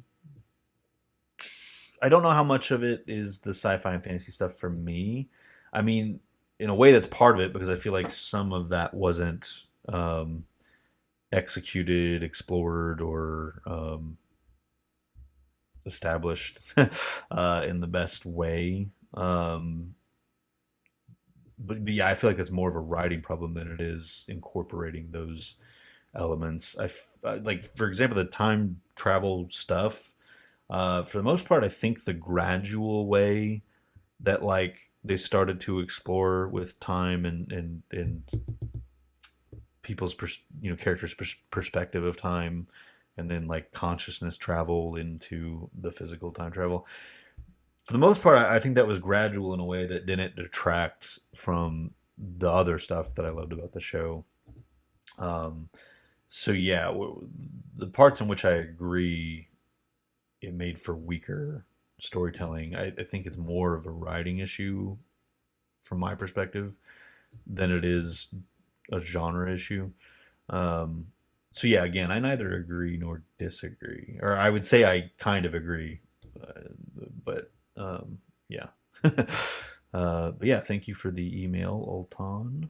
Speaker 1: I don't know how much of it is the sci-fi and fantasy stuff for me. I mean, in a way, that's part of it because I feel like some of that wasn't executed, explored, or established in the best way. But yeah, I feel like that's more of a writing problem than it is incorporating those elements. Like, for example, the time travel stuff. For the most part, I think the gradual way that like they started to explore with time and people's characters' perspective of time, and then like consciousness travel into the physical time travel. For the most part, I think that was gradual in a way that didn't detract from the other stuff that I loved about the show. Um, so yeah, the parts in which I agree it made for weaker storytelling. I think it's more of a writing issue from my perspective than it is a genre issue. Um, so yeah, again, I neither agree nor disagree, or I would say I kind of agree, but yeah. But yeah, thank you for the email, Olton.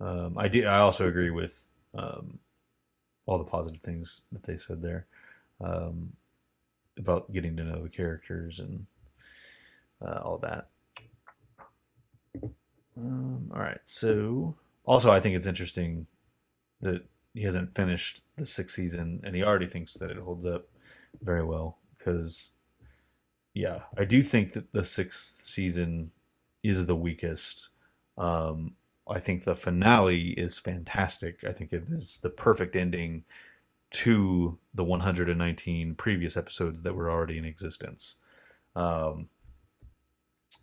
Speaker 1: I do. I also agree with all the positive things that they said there um, about getting to know the characters and all that. All right. So, also, I think it's interesting that he hasn't finished the sixth season, and he already thinks that it holds up very well. Because, yeah, I do think that the sixth season is the weakest. Um, I think the finale is fantastic. I think it is the perfect ending to the 119 previous episodes that were already in existence. Um,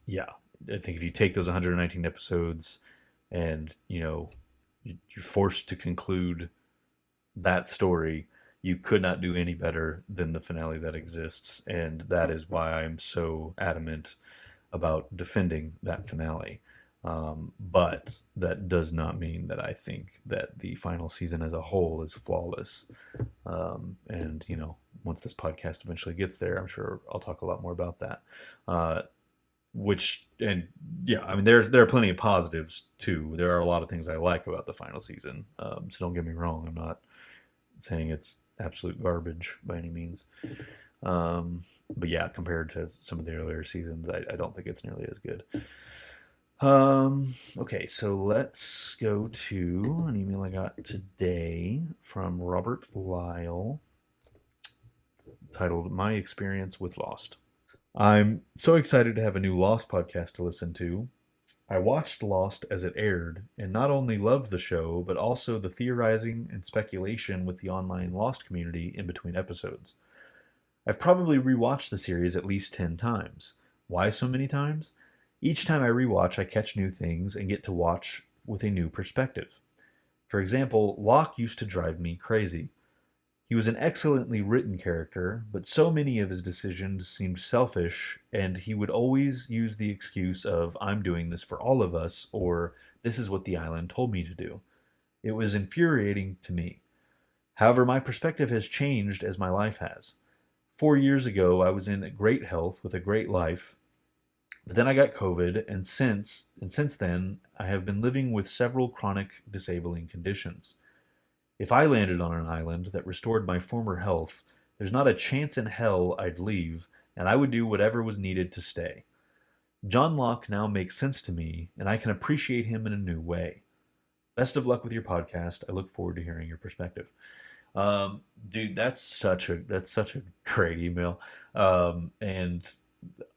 Speaker 1: yeah, I think if you take those 119 episodes and you're forced to conclude that story, you could not do any better than the finale that exists, and that is why I'm so adamant about defending that finale. But that does not mean that I think that the final season as a whole is flawless. And once this podcast eventually gets there, I'm sure I'll talk a lot more about that. Uh, which and yeah, I mean there are plenty of positives too. There are a lot of things I like about the final season. So don't get me wrong. I'm not saying it's absolute garbage by any means. But yeah, compared to some of the earlier seasons, I don't think it's nearly as good. Okay, so let's go to an email I got today from Robert Lyle titled My Experience with Lost. I'm so excited to have a new Lost podcast to listen to. I watched Lost as it aired and not only loved the show, but also the theorizing and speculation with the online Lost community in between episodes. I've probably rewatched the series at least 10 times. Why so many times? Each time I rewatch, I catch new things and get to watch with a new perspective. For example, Locke used to drive me crazy. He was an excellently written character, but so many of his decisions seemed selfish, and he would always use the excuse of, I'm doing this for all of us, or this is what the island told me to do. It was infuriating to me. However, my perspective has changed as my life has. 4 years ago, I was in great health with a great life, but then I got COVID, and since then, I have been living with several chronic disabling conditions. If I landed on an island that restored my former health, there's not a chance in hell I'd leave, and I would do whatever was needed to stay. John Locke now makes sense to me, and I can appreciate him in a new way. Best of luck with your podcast. I look forward to hearing your perspective. Dude, that's such a great email. And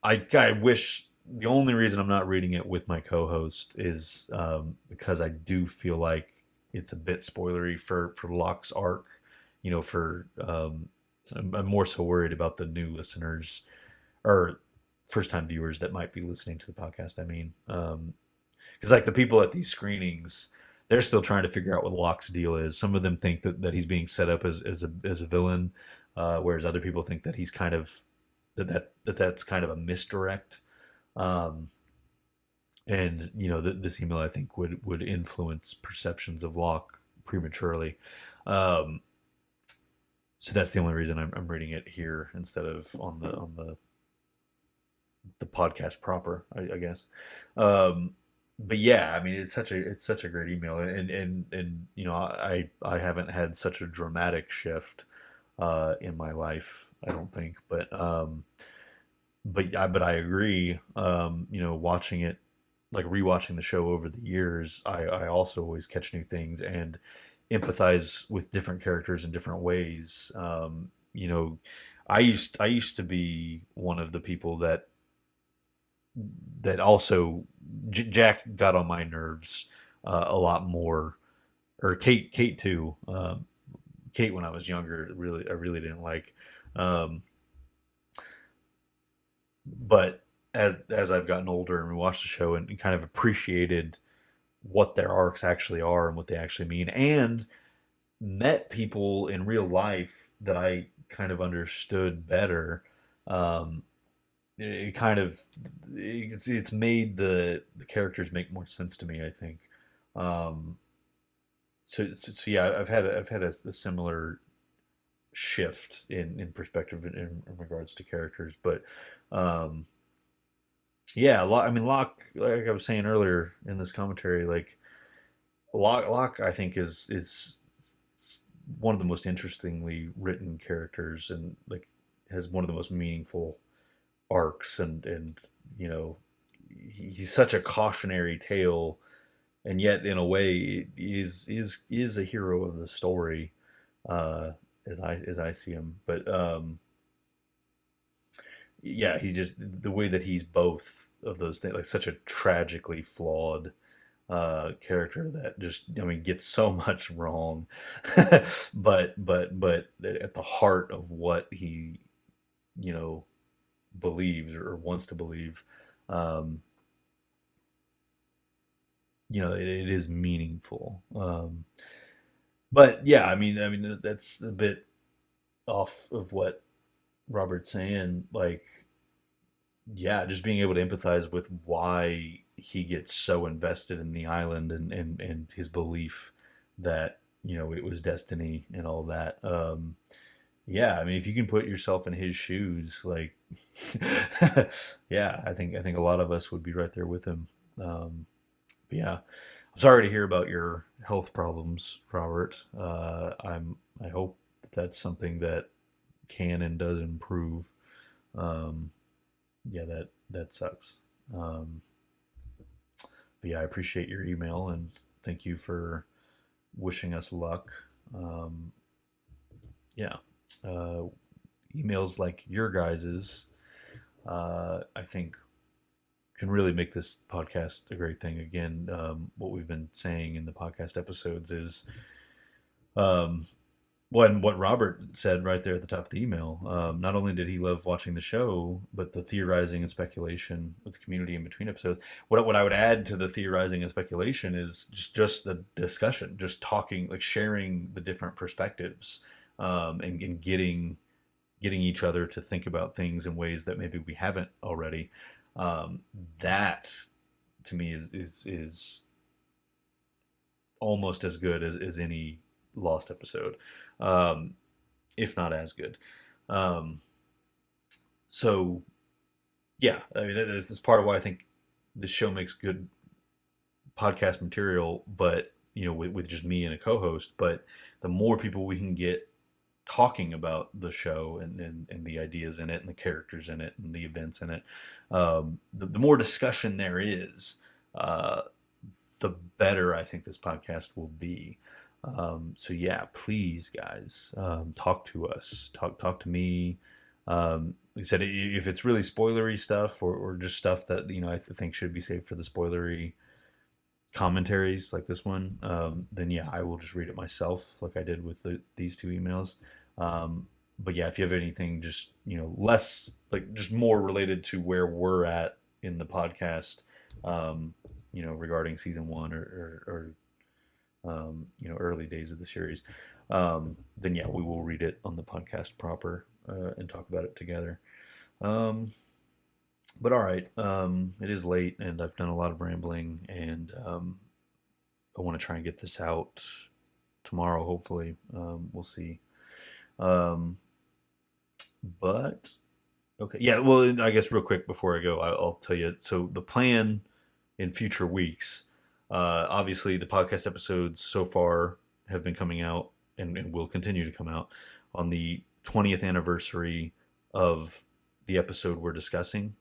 Speaker 1: I wish the only reason I'm not reading it with my co-host is because I do feel like it's a bit spoilery for Locke's arc. For I'm more so worried about the new listeners or first time viewers that might be listening to the podcast. I mean, because like the people at these screenings, they're still trying to figure out what Locke's deal is. Some of them think that he's being set up as a villain, whereas other people think that he's kind of that's kind of a misdirect. Um, and this email I think would influence perceptions of Locke prematurely. Um, so that's the only reason I'm reading it here instead of on the podcast proper, I guess. Um, but yeah, I mean, it's such a great email, and I haven't had such a dramatic shift in my life, I don't think, but I agree. Watching it, like rewatching the show over the years, I also always catch new things and empathize with different characters in different ways. I used to be one of the people that also Jack got on my nerves a lot more, or Kate too. Kate when I was younger, I really didn't like. Um, but as I've gotten older and we watched the show and kind of appreciated what their arcs actually are and what they actually mean, and met people in real life that I kind of understood better. Um, it kind of it's made the characters make more sense to me, I think. Um, so yeah, I've had a similar shift in perspective in regards to characters, but um, yeah, I mean, Locke, like I was saying earlier in this commentary, like Locke, I think is one of the most interestingly written characters, and like has one of the most meaningful arcs, and you know, he's such a cautionary tale, and yet in a way is a hero of the story, uh, as I see him. But yeah, he's just the way that he's both of those things, like such a tragically flawed character that just, I mean, gets so much wrong, but at the heart of what he, you know, believes or wants to believe, um, it is meaningful. But yeah, I mean that's a bit off of what Robert's saying. Like, yeah, just being able to empathize with why he gets so invested in the island, and his belief that, it was destiny and all that. Yeah, I mean, if you can put yourself in his shoes, like, yeah, I think a lot of us would be right there with him. But yeah, I'm sorry to hear about your health problems, Robert. I hope that that's something that can and does improve. Um, yeah, that sucks. Um, but yeah, I appreciate your email, and thank you for wishing us luck. Um, yeah, uh, emails like your guys's, I think, can really make this podcast a great thing. Again, what we've been saying in the podcast episodes is, um, what Robert said right there at the top of the email. Not only did he love watching the show, but the theorizing and speculation with the community in between episodes. What I would add to the theorizing and speculation is just the discussion, just talking, like sharing the different perspectives, and getting each other to think about things in ways that maybe we haven't already. That to me is almost as good as any Lost episode, um, if not as good. Um, so yeah, I mean, that's part of why I think the show makes good podcast material, but with just me and a co-host. But the more people we can get talking about the show, and the ideas in it, and the characters in it, and the events in it, the more discussion there is, uh, the better I think this podcast will be. So yeah, please, guys, talk to us. Talk to me. Like I said, if it's really spoilery stuff, or just stuff that I think should be saved for the spoilery commentaries like this one, then yeah, I will just read it myself, like I did with these two emails. But yeah, if you have anything just less, like just more related to where we're at in the podcast, regarding season one, or early days of the series, then yeah, we will read it on the podcast proper, and talk about it together. Um, but all right, it is late, and I've done a lot of rambling, and I want to try and get this out tomorrow, hopefully. We'll see. Um, but okay, yeah. Well, I guess real quick before I go, I'll tell you. So the plan in future weeks, obviously, the podcast episodes so far have been coming out, and will continue to come out on the 20th anniversary of the episode we're discussing.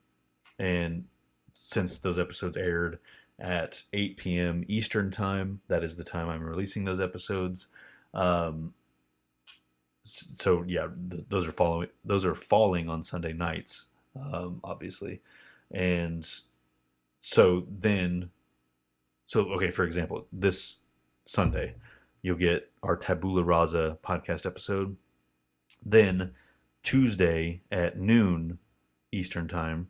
Speaker 1: And since those episodes aired at 8 p.m. Eastern time, that is the time I'm releasing those episodes. Um, so yeah, those are falling on Sunday nights, obviously. And so then, okay, for example, this Sunday you'll get our Tabula Rasa podcast episode. Then Tuesday at noon Eastern time,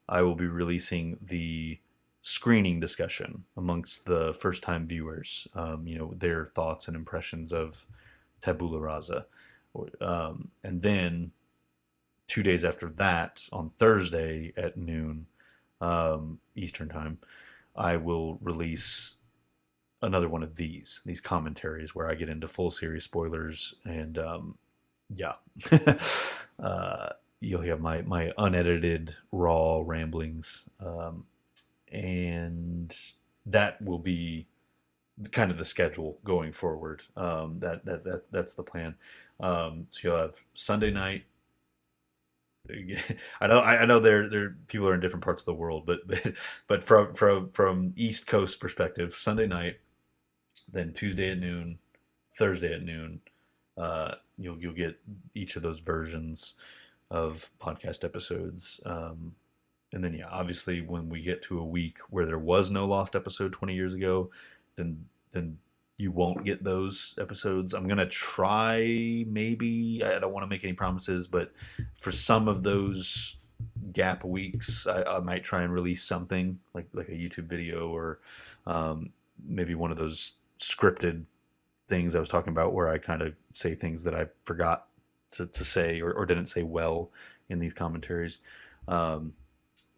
Speaker 1: I will be releasing the screening discussion amongst the first time viewers, their thoughts and impressions of Tabula Rasa. And then 2 days after that, on Thursday at noon, Eastern time, I will release another one of these commentaries where I get into full series spoilers, and yeah, uh, you'll have my unedited raw ramblings, and that will be kind of the schedule going forward. That's the plan. So you'll have Sunday night I know there people are in different parts of the world, but from East Coast perspective, Sunday night, then Tuesday at noon, Thursday at noon, you'll get each of those versions of podcast episodes. And then yeah, obviously when we get to a week where there was no lost episode 20 years ago, then you won't get those episodes. I'm gonna try, maybe. I don't want to make any promises, but for some of those gap weeks, I might try and release something like a YouTube video, or maybe one of those scripted things I was talking about, where I kind of say things that I forgot to say, or didn't say well in these commentaries. Um,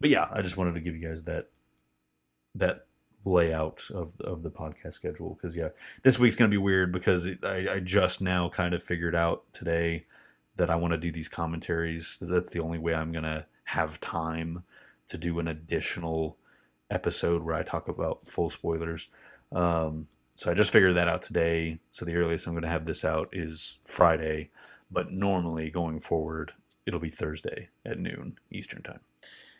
Speaker 1: but yeah, I just wanted to give you guys that layout of the podcast schedule, because yeah, this week's gonna be weird because I just now kind of figured out today that I want to do these commentaries. That's the only way I'm gonna have time to do an additional episode where I talk about full spoilers. So I just figured that out today. So the earliest I'm going to have this out is Friday, but normally going forward, it'll be Thursday at noon Eastern time.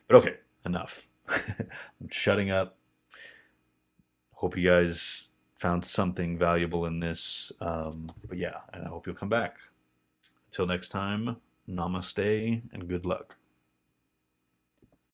Speaker 1: But okay, enough. I'm shutting up. Hope you guys found something valuable in this. But yeah, and I hope you'll come back. Until next time, namaste and good luck.